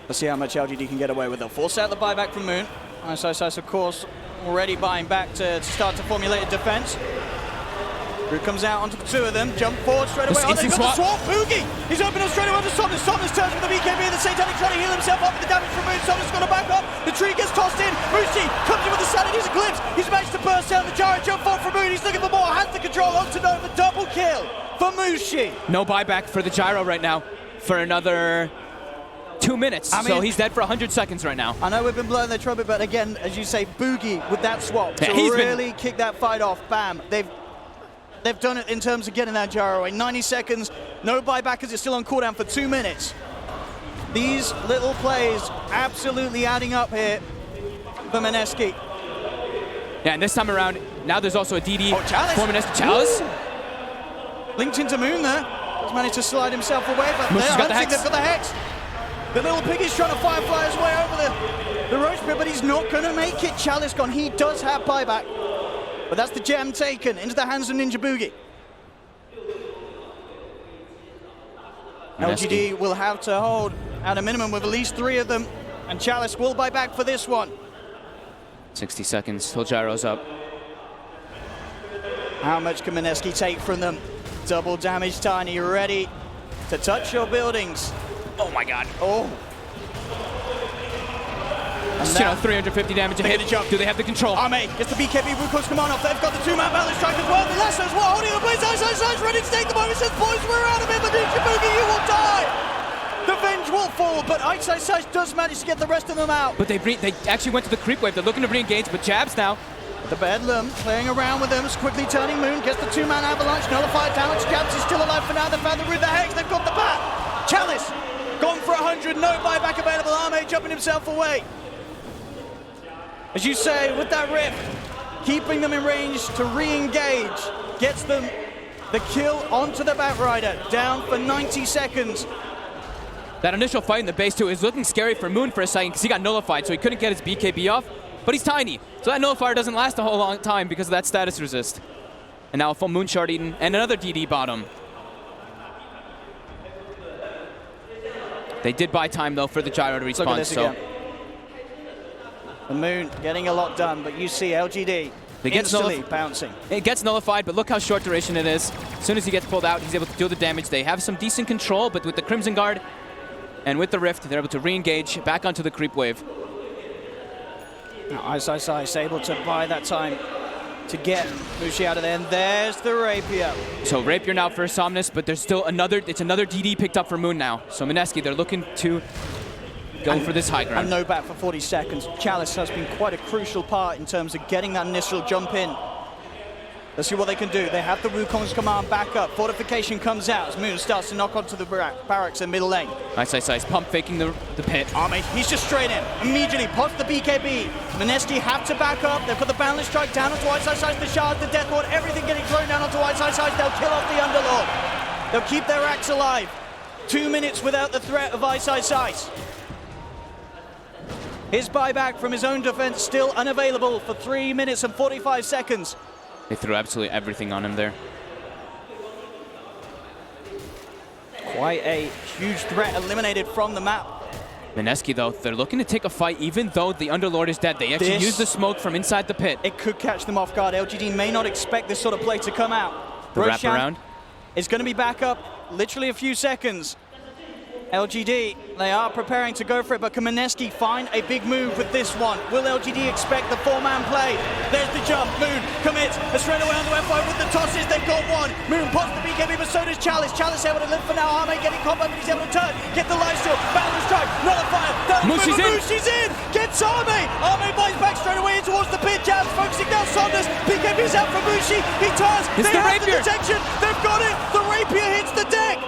Let's see how much LGD can get away with. They'll force out the buyback from Moon. Ice, of course, already buying back to start to formulate a defense. Root comes out onto the two of them, jump forward straight away. They've got the swap. Boogie! He's opened up straight away to Somnus. Somnus turns with the BKB and the Satanic trying to heal himself up with the damage from Moon. Somnus got to back up. The tree gets tossed in. Mushi comes in with the Sanity's Eclipse. He's managed to burst down the gyro jump forward from Moon. He's looking for more. Has the control onto Nova. Double kill for Mushi. No buyback for the gyro right now for another 2 minutes. So he's dead for 100 seconds right now. I know we've been blowing their trumpet, but again, as you say, Boogie with that swap to really kick that fight off. Bam. They've done it in terms of getting that gyro away. 90 seconds, no buyback as it's still on cooldown for 2 minutes. These little plays absolutely adding up here for Mineski. Yeah, and this time around, now there's also a DD Chalice. for Mineski. Chalice? Linked into Moon there. He's managed to slide himself away, but Mushi's they're got the hunting. Hex. They've got the Hex. The little piggy's trying to firefly his way over the roach pit, but he's not going to make it. Chalice gone. He does have buyback. But that's the gem taken into the hands of Ninja Boogie. Mineski. LGD will have to hold at a minimum with at least 3 of them, and Chalice will buy back for this one. 60 seconds till gyro's up. How much can Mineski take from them? Double damage, Tiny, ready to touch your buildings. Oh my god. Oh. Just, 350 damage a hit. Do they have the control? Arme gets the BKB Wukong's command off. They've got the 2-man balance strike as well. The Lasso as well, holding the place. Ice, ready to take the moment. Says, boys, we're out of it, but Ninja Boogie, you will die. The Venge will fall, but Ice does manage to get the rest of them out. But they actually went to the creep wave. They're looking to re-engage, but Jabs now. The Bedlam playing around with them, is quickly turning Moon, gets the 2-man avalanche, nullified damage. Jabs is still alive for now. They found the root, the Hex, they've got the bat. Chalice gone for 100, no buyback available. Arme jumping himself away. As you say, with that rip, keeping them in range to re-engage, gets them the kill onto the Batrider, down for 90 seconds. That initial fight in the base, too, is looking scary for Moon for a second because he got nullified, so he couldn't get his BKB off, but he's tiny. So that nullifier doesn't last a whole long time because of that status resist. And now a full Moon Shard eaten, and another DD bottom. They did buy time, though, for the gyro to respawn, so... The Moon getting a lot done, but you see LGD instantly bouncing. It gets nullified, but look how short duration it is. As soon as he gets pulled out, he's able to deal the damage. They have some decent control, but with the Crimson Guard and with the Rift, they're able to re-engage back onto the creep wave. Now Ice able to buy that time to get Mushi out of there, and there's the Rapier. So Rapier now for Somnus, but there's still another DD picked up for Moon now. So Mineski, they're looking to go for this high ground. And no back for 40 seconds. Chalice has been quite a crucial part in terms of getting that initial jump in. Let's see what they can do. They have the Wukong's command back up. Fortification comes out as Moon starts to knock onto the barracks in middle lane. Nice. Pump faking the pit. Army, he's just straight in. Immediately pops the BKB. Mineski have to back up. They've got the Boundless Strike down onto White Side, the Shards, the Death Lord, everything getting thrown down onto White Side. They'll kill off the Underlord. They'll keep their axe alive. 2 minutes without the threat of Ice. His buyback from his own defense still unavailable for 3 minutes and 45 seconds. They threw absolutely everything on him there. Quite a huge threat eliminated from the map. Mineski, though, they're looking to take a fight even though the Underlord is dead. They actually use the smoke from inside the pit. It could catch them off guard. LGD may not expect this sort of play to come out. The wraparound is going to be back up literally a few seconds. LGD, they are preparing to go for it, but can Mineski find a big move with this one? Will LGD expect the 4-man play? There's the jump. Moon commits. Straight away onto F5 with the tosses. They've got one. Moon pops the BKB, but so does Chalice. Chalice able to live for now. Arme getting combat, but he's able to turn. Get the life steal. Boundless Strike. Another fire. Mushi's in. Mushi's in. Gets Arme. Arme buys back straight away in towards the pit. Jabs focusing down Saunders. BKB's out from Mushi. He turns. It's they the have rapier. the detection. They've got it. The rapier hits the deck.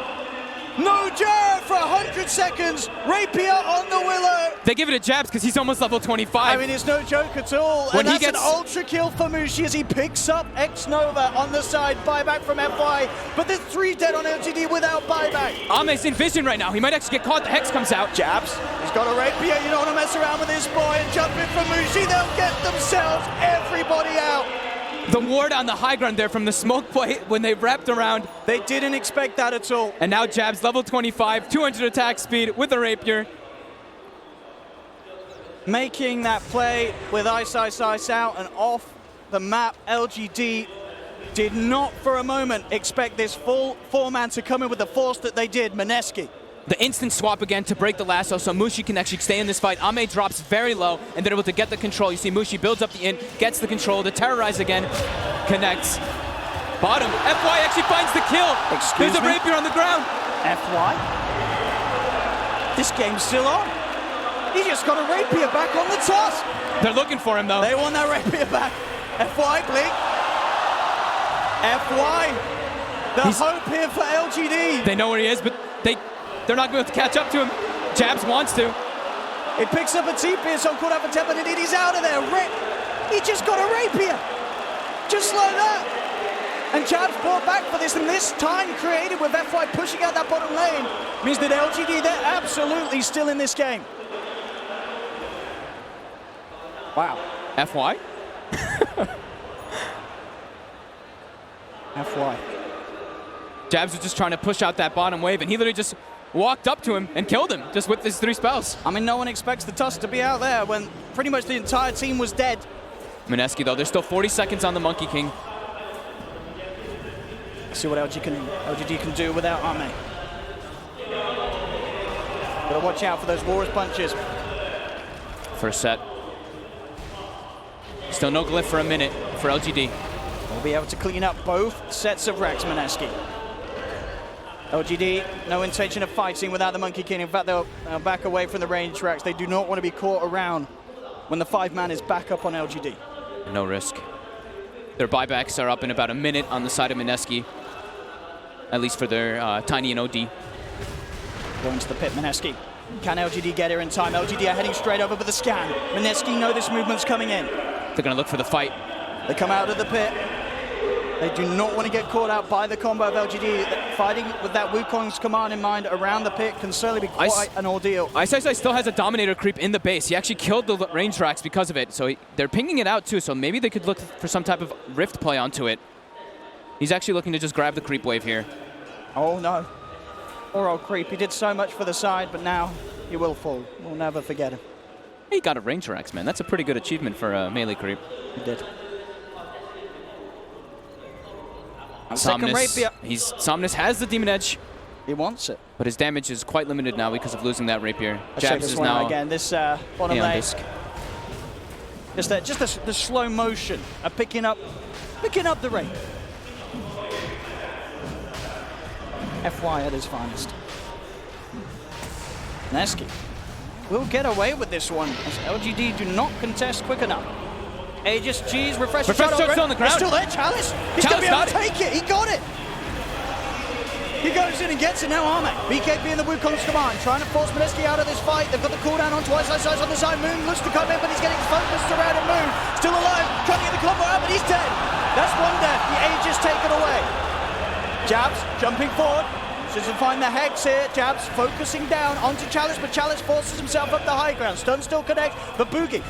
No jab for 100 seconds. Rapier on the Willow. They give it to Jabs because he's almost level 25. I mean, it's no joke at all. When and he that's gets an ultra kill for Mushi as he picks up X-Nova on the side. Buyback from FY. But there's 3 dead on LGD without buyback. Ame's in vision right now. He might actually get caught. The Hex comes out. Jabs. He's got a rapier. You don't want to mess around with this boy. And jump in for Mushi. They'll get themselves everybody out. The ward on the high ground there from the smoke plate when they wrapped around. They didn't expect that at all. And now Jabs, level 25, 200 attack speed with a rapier. Making that play with Ice out and off the map. LGD did not for a moment expect this full 4-man to come in with the force that they did. Mineski. The instant swap again to break the lasso so Mushi can actually stay in this fight. Ame drops very low and they're able to get the control. You see Mushi builds up the int, gets the control, the terrorize again, connects. Bottom, FY actually finds the kill. Excuse There's a me? rapier on the ground. FY? This game's still on. He just got a rapier back on the toss. They're looking for him though. They want that rapier back. FY, Blink. FY. The hope here for LGD. They know where he is, but they're not going to catch up to him. Jabs wants to. He picks up a T-Pierce on caught up for 10 minutes. He's out of there. He just got a rapier. Just like that. And Jabs brought back for this, and this time created with FY pushing out that bottom lane means that LGD, they're absolutely still in this game. Wow. FY? FY. Jabs was just trying to push out that bottom wave, and he literally just walked up to him and killed him just with his 3 spells. I mean, no one expects the Tusk to be out there when pretty much the entire team was dead. Mineski, though, there's still 40 seconds on the Monkey King. See what LGD can do without Ame. Gotta watch out for those Walrus punches. First set. Still no glyph for a minute for LGD. We'll be able to clean up both sets of Rex, Mineski. LGD, no intention of fighting without the Monkey King. In fact, they'll back away from the range Rex. They do not want to be caught around when the 5-man is back up on LGD. No risk. Their buybacks are up in about a minute on the side of Mineski, at least for their Tiny and OD. Going to the pit, Mineski. Can LGD get here in time? LGD are heading straight over with the scan. Mineski know this movement's coming in. They're going to look for the fight. They come out of the pit. They do not want to get caught out by the combo of LGD. Fighting with that Wukong's command in mind around the pit can certainly be quite an ordeal. Ice still has a Dominator creep in the base. He actually killed the range racks because of it, so they're pinging it out too, so maybe they could look for some type of rift play onto it. He's actually looking to just grab the creep wave here. Oh no. Poor old creep. He did so much for the side, but now he will fall. We'll never forget him. He got a range racks, man. That's a pretty good achievement for a melee creep. He did. Second rapier. Somnus has the Demon Edge. He wants it. But his damage is quite limited now because of losing that rapier. Let's check Jabs this is one now again. This bottom Aeon lane. Disc. Just the slow motion of picking up the rate. FY at his finest. Mineski will get away with this one as LGD do not contest quick enough. Aegis, G's, refresh Refresh shot shot's on the ground. It's still there, Chalice. He's going to be able to take it. He got it. He goes in and gets it now, Arme. BKB in the Wukong's command, trying to force Mineski out of this fight. They've got the cooldown on twice sides on the side. Moon looks to come in, but he's getting focused around him. Moon still alive, trying to get the combo out, but he's dead. That's one death. The Aegis taken away. Jabs jumping forward. Doesn't find the hex here. Jabs focusing down onto Chalice, but Chalice forces himself up the high ground. Stun still connects, but Boogie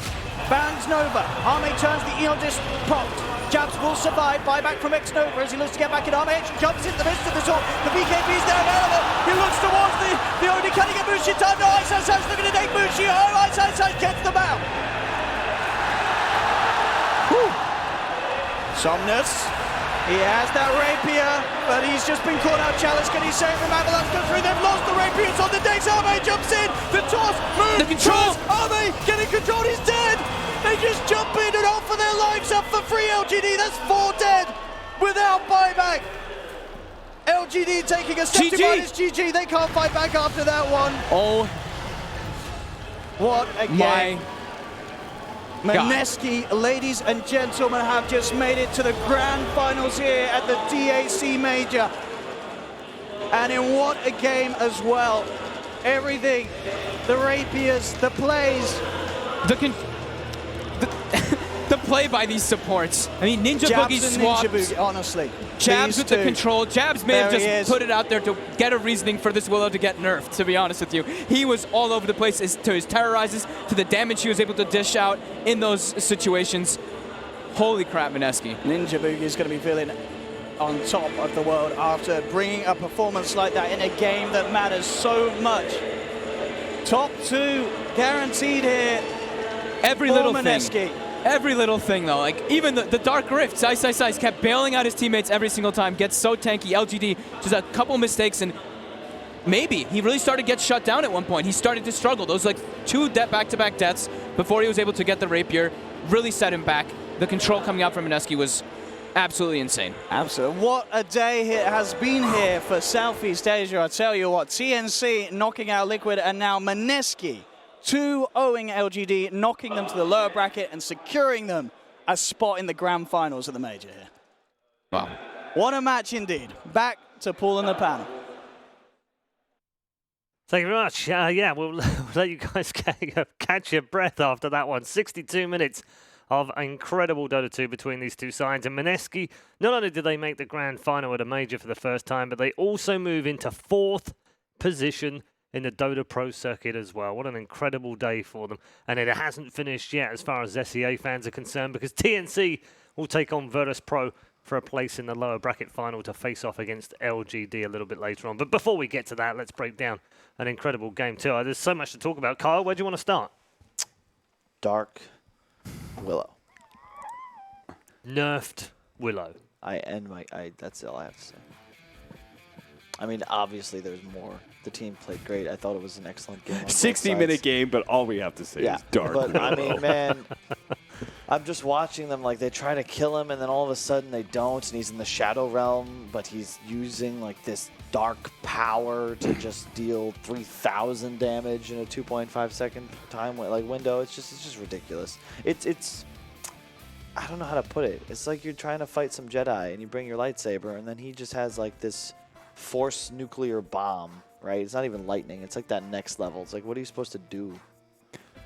bans Nova. Arme turns the Eon Disc prompt. Jabs will survive. Buyback from X-Nova as he looks to get back in. Arme jumps into the midst of the sword. The BKB is there available. He looks towards the Oni. Can he get Mushi time? No, Ice looking to take Mushi. Oh, Ice gets them out. Whew. Somnus. He has that rapier, but he's just been caught out. Chalice, can he save him? Avalanche go through. They've lost the rapier. It's on the decks. Arme jumps in. The toss. Move. The control. Arme getting control. He's dead. They just jump in and offer their lives up for free. LGD. That's 4 dead without buyback. LGD taking a step to minus GG. They can't fight back after that one. Oh, what a game. My Mineski, ladies and gentlemen, have just made it to the grand finals here at the DAC Major. And in what a game as well. Everything, the rapiers, the plays. The play by these supports. I mean, Ninja Jabs Boogie and swapped. Ninja Boogie, honestly. Jabs with the control. Jabs may have There he just is. put it out there to get a reasoning for this Willow to get nerfed, to be honest with you. He was all over the place to his terrorizes, to the damage he was able to dish out in those situations. Holy crap, Mineski. Ninja Boogie is going to be feeling on top of the world after bringing a performance like that in a game that matters so much. Top 2 guaranteed here. Every little Mineski. thing. Every little thing, though. Like, even the Dark Rifts, Ice kept bailing out his teammates every single time. Gets so tanky. LGD, just a couple mistakes, and maybe he really started to get shut down at one point. He started to struggle. Those, like, 2 back-to-back deaths before he was able to get the Rapier really set him back. The control coming out from Mineski was absolutely insane. Absolutely. What a day it has been here for Southeast Asia. I tell you what, TNC knocking out Liquid, and now Mineski 2-0ing LGD, knocking them to the lower bracket and securing them a spot in the grand finals of the Major here. Wow. What a match indeed. Back to Paul and the panel. Thank you very much. Yeah, we'll let you guys catch your breath after that one. 62 minutes of incredible Dota 2 between these two sides. And Mineski, not only did they make the grand final at a Major for the first time, but they also move into 4th position in the Dota Pro circuit as well. What an incredible day for them. And it hasn't finished yet as far as SEA fans are concerned, because TNC will take on Virtus Pro for a place in the lower bracket final to face off against LGD a little bit later on. But before we get to that, let's break down an incredible game too. There's so much to talk about. Kyle, where do you want to start? Dark Willow. Nerfed Willow. That's all I have to say. I mean, obviously there's more. The team played great. I thought it was an excellent game. 60-minute game, but all we have to say is dark. But I mean, man, I'm just watching them. Like, they try to kill him, and then all of a sudden they don't, and he's in the Shadow Realm, but he's using like this dark power to just deal 3,000 damage in a 2.5 second time window. It's just ridiculous. It's I don't know how to put it. It's like you're trying to fight some Jedi, and you bring your lightsaber, and then he just has like this force nuclear bomb. Right? It's not even lightning. It's like that next level. It's like, what are you supposed to do?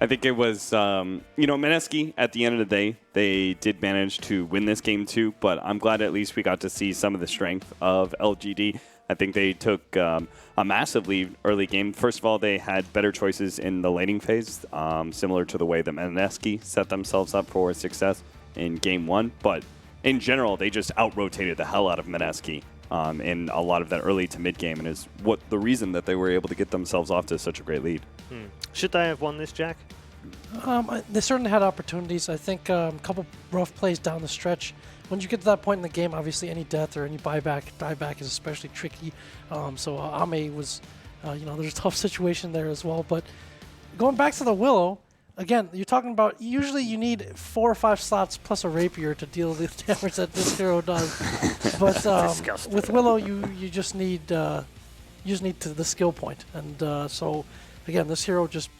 I think it was, Mineski, at the end of the day, they did manage to win this game too, but I'm glad at least we got to see some of the strength of LGD. I think they took a massive lead early game. First of all, they had better choices in the laning phase, similar to the way that Mineski set themselves up for success in game 1, but in general, they just out-rotated the hell out of Mineski. In a lot of that early to mid game, and is what the reason that they were able to get themselves off to such a great lead. Should they have won this, Jack? They certainly had opportunities. I think a couple rough plays down the stretch. When you get to that point in the game, obviously any death or any dieback is especially tricky. So Ame was, there's a tough situation there as well. But going back to the Willow, again, you're talking about usually you need 4 or 5 slots plus a rapier to deal the damage that this hero does. But with Willow, you just need the skill point. And so again, this hero just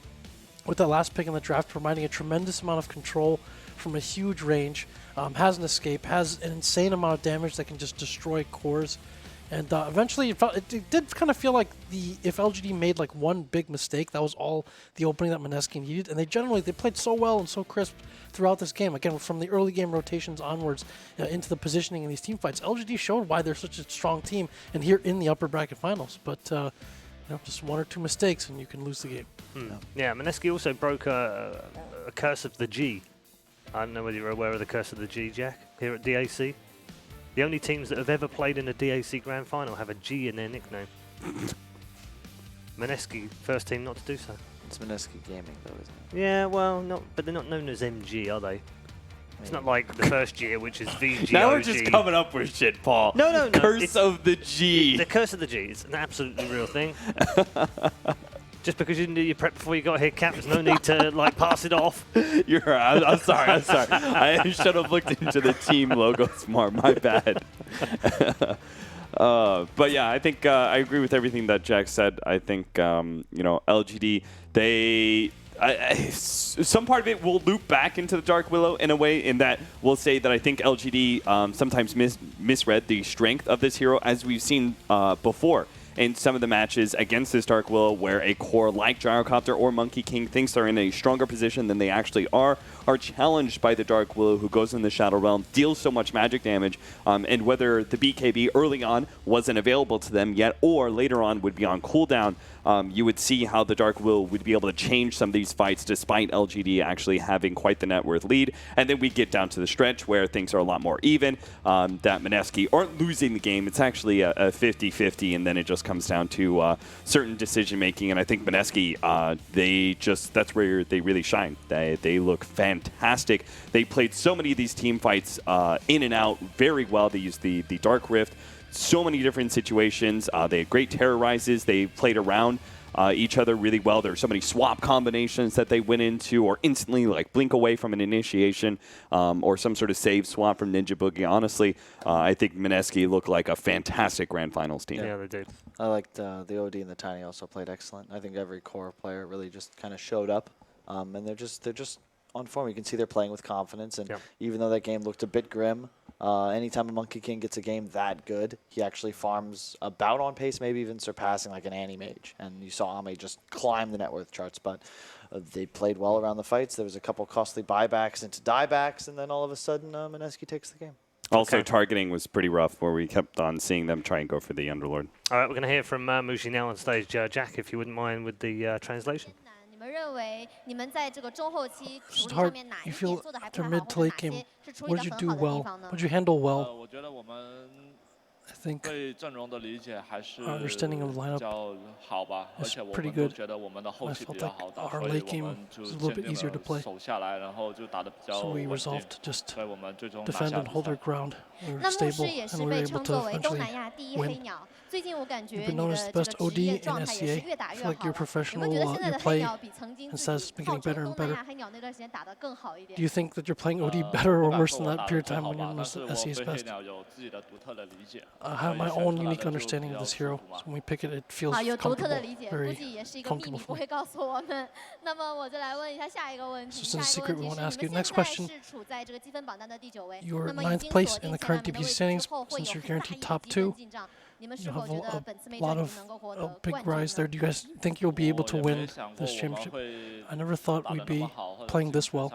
with that last pick in the draft, providing a tremendous amount of control from a huge range, has an escape, has an insane amount of damage that can just destroy cores. And eventually, it did kind of feel like if LGD made like one big mistake, that was all the opening that Mineski needed. And they played so well and so crisp throughout this game. Again, from the early game rotations onwards into the positioning in these team fights, LGD showed why they're such a strong team and here in the upper bracket finals. But just one or two mistakes and you can lose the game. Yeah, Mineski also broke a curse of the G. I don't know whether you're aware of the curse of the G, Jack, here at DAC. The only teams that have ever played in a DAC Grand Final have a G in their nickname. Mineski, first team not to do so. It's Mineski Gaming, though, isn't it? Yeah, well, but they're not known as MG, are they? It's not like the first year, which is VG. Now we're just coming up with shit, Paul. No. Curse of the G. The curse of the G is an absolutely real thing. Just because you didn't do your prep before you got here, Cap, there's no need to pass it off. You're right. I'm sorry. I should have looked into the team logos more. My bad. But yeah, I think I agree with everything that Jack said. I think LGD, some part of it will loop back into the Dark Willow in a way, in that we'll say that I think LGD sometimes misread the strength of this hero, as we've seen before in some of the matches against this Dark Willow, where a core like Gyrocopter or Monkey King thinks they're in a stronger position than they actually are challenged by the Dark Willow, who goes in the Shadow Realm, deals so much magic damage, and whether the BKB early on wasn't available to them yet, or later on would be on cooldown, you would see how the Dark Willow would be able to change some of these fights despite LGD actually having quite the net worth lead. And then we get down to the stretch where things are a lot more even, that Mineski aren't losing the game. It's actually a 50-50, and then it just comes down to certain decision making. And I think Mineski, that's where they really shine. They look fantastic. They played so many of these team fights in and out very well. They used the Dark Rift, so many different situations. They had great terrorizes. They played around each other really well. There are so many swap combinations that they went into, or instantly blink away from an initiation, or some sort of save swap from Ninja Boogie. Honestly, I think Mineski looked like a fantastic Grand Finals team. Yeah, they did. I liked the OD and the Tiny also played excellent. I think every core player really just kind of showed up, and they're just on form. You can see they're playing with confidence, and even though that game looked a bit grim, anytime a Monkey King gets a game that good, he actually farms about on pace, maybe even surpassing like an Anti-Mage. And you saw Ame just climb the net worth charts, but they played well around the fights. There was a couple costly buybacks into diebacks, and then all of a sudden, Mineski takes the game. Also, targeting was pretty rough, where we kept on seeing them try and go for the Underlord. All right, we're going to hear from Mushi now on stage. Jack, if you wouldn't mind with the translation. It's hard. You feel after mid to late game, what did you do well? What did you handle well? I think our understanding of the lineup is pretty good. I felt like our late game was a little bit easier to play. So we resolved to just defend and hold our ground. We were stable and we were able to eventually win. You've been known as the best OD in SCA. I feel like you're professional. Your play and stats has been getting better and better. Do you think that you're playing OD better or worse than that period of time when you're known as SCA's best? I have my own unique understanding of this hero. So when we pick it, it feels comfortable, very comfortable for me. So since it's a secret, we want to ask you. Next question. You're 9th place in the current DPC standings. Since you're guaranteed top 2, you have a lot of big rise there. Do you guys think you'll be able to win this championship? I never thought we'd be playing this well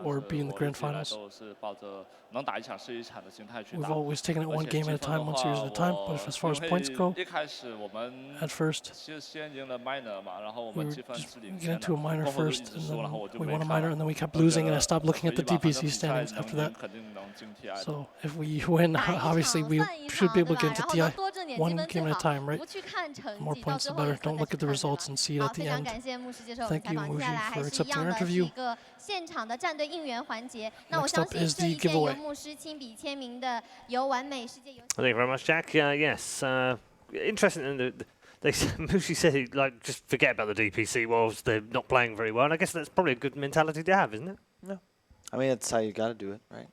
or be in the grand finals. We've always taken it one game at a time, one series at a time, but as far as points go, at first, we were just getting into a minor first, and then we won a minor, and then we kept losing, and I stopped looking at the DPC standings after that. So if we win, obviously we should be able to get into TI one game at a time, right? The more points, the better. Don't look at the results and see it at the end. Thank you, Muji, for accepting our interview. Next up is the giveaway. Thank you very much, Jack. Yes, interesting. Mushi said, just forget about the DPC whilst they're not playing very well. And I guess that's probably a good mentality to have, isn't it? No. I mean, it's how you got to do it, right?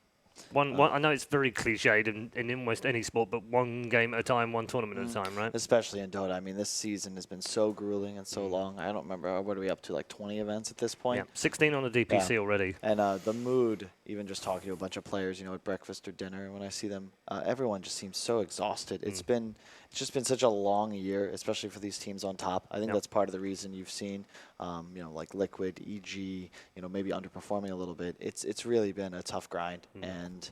One, I know it's very cliched in almost any sport, but one game at a time, one tournament at a time, right? Especially in Dota. I mean, this season has been so grueling and so long. I don't remember, what are we up to, like 20 events at this point? Yeah, 16 on the DPC already. And the mood, even just talking to a bunch of players, at breakfast or dinner, when I see them, everyone just seems so exhausted. It's just been such a long year, especially for these teams on top. I think that's part of the reason you've seen, like Liquid, EG, maybe underperforming a little bit. It's really been a tough grind, and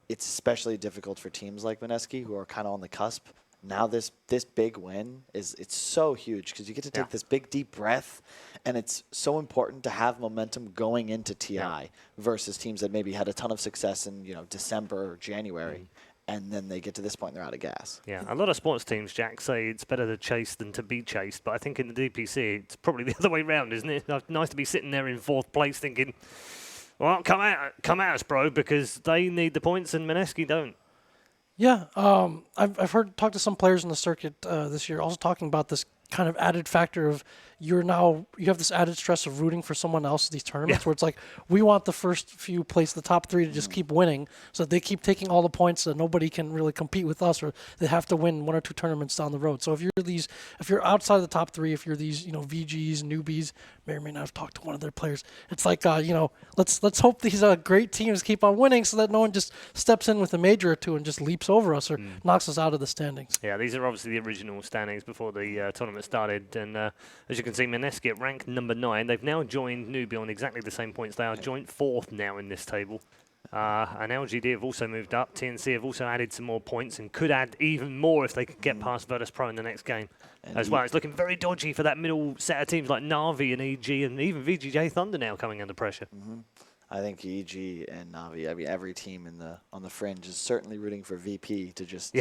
it's especially difficult for teams like Mineski, who are kind of on the cusp. Now this big win it's so huge because you get to take this big deep breath, and it's so important to have momentum going into TI versus teams that maybe had a ton of success in December or January, and then they get to this point and they're out of gas. Yeah, a lot of sports teams, Jack, say it's better to chase than to be chased, but I think in the DPC it's probably the other way around, isn't it? It's nice to be sitting there in 4th place thinking, well, come at us, bro, because they need the points and Mineski don't. Yeah, I've talked to some players in the circuit this year also talking about this kind of added factor of you have this added stress of rooting for someone else in these tournaments where it's like we want the first few place, the top 3 to just keep winning so that they keep taking all the points so that nobody can really compete with us, or they have to win 1 or 2 tournaments down the road. So if you're outside of the top 3, if you're these VGs, newbies, may or may not have talked to one of their players, it's like let's hope these great teams keep on winning so that no one just steps in with a major or 2 and just leaps over us or knocks us out of the standings. Yeah, these are obviously the original standings before the tournament started, and as you can see, Mineski at rank number 9. They've now joined Newbie on exactly the same points. They are joint 4th now in this table. And LGD have also moved up. TNC have also added some more points and could add even more if they could get past Virtus Pro in the next game as well. It's looking very dodgy for that middle set of teams like Na'Vi and EG, and even VGJ Thunder now coming under pressure. I think EG and Na'Vi, every team on the fringe is certainly rooting for VP to just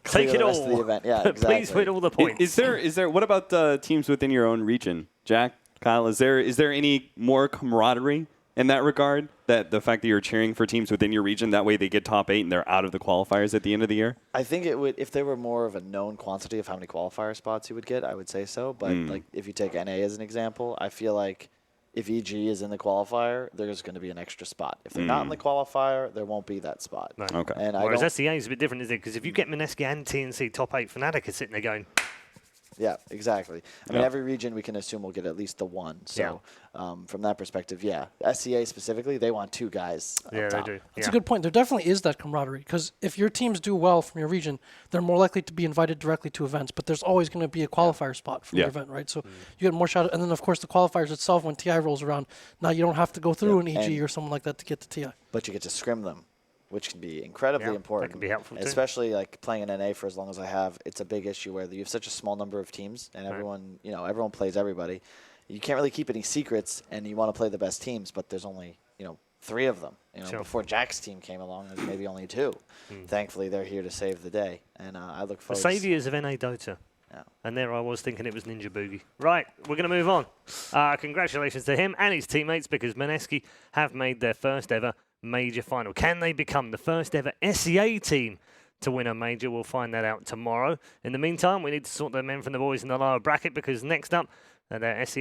take it the all. rest of the event. Yeah, exactly. Please win all the points. Is there? What about the teams within your own region, Jack, Kyle? Is there any more camaraderie in that regard? That the fact that you're cheering for teams within your region, that way they get top 8 and they're out of the qualifiers at the end of the year? I think it would, if there were more of a known quantity of how many qualifier spots you would get, I would say so. But like if you take NA as an example, I feel like if EG is in the qualifier, there's going to be an extra spot. If they're not in the qualifier, there won't be that spot. No. Okay. And whereas SEA is a bit different, isn't it? Because if you get Mineski and TNC top 8, Fnatic is sitting there going, yeah, exactly. I mean, every region we can assume will get at least the 1. So from that perspective, SCA specifically, they want 2 guys up top. They do. That's a good point. There definitely is that camaraderie because if your teams do well from your region, they're more likely to be invited directly to events, but there's always going to be a qualifier spot for your event, right? So you get more shot. And then, of course, the qualifiers itself, when TI rolls around, now you don't have to go through an EG or someone like that to get to TI. But you get to scrim them, which can be incredibly important. That can be helpful too. Especially like playing in NA for as long as I have. It's a big issue where you have such a small number of teams and everyone plays everybody. You can't really keep any secrets, and you want to play the best teams, but there's only 3 of them. Before Jack's team came along, there's maybe only 2. Thankfully, they're here to save the day, and I look forward. The saviors of NA Dota. Yeah. And there I was thinking it was Ninja Boogie. Right, we're going to move on. Congratulations to him and his teammates because Mineski have made their first ever major final. Can they become the first ever SEA team to win a major? We'll find that out tomorrow. In the meantime, we need to sort the men from the boys in the lower bracket because next up, their SEA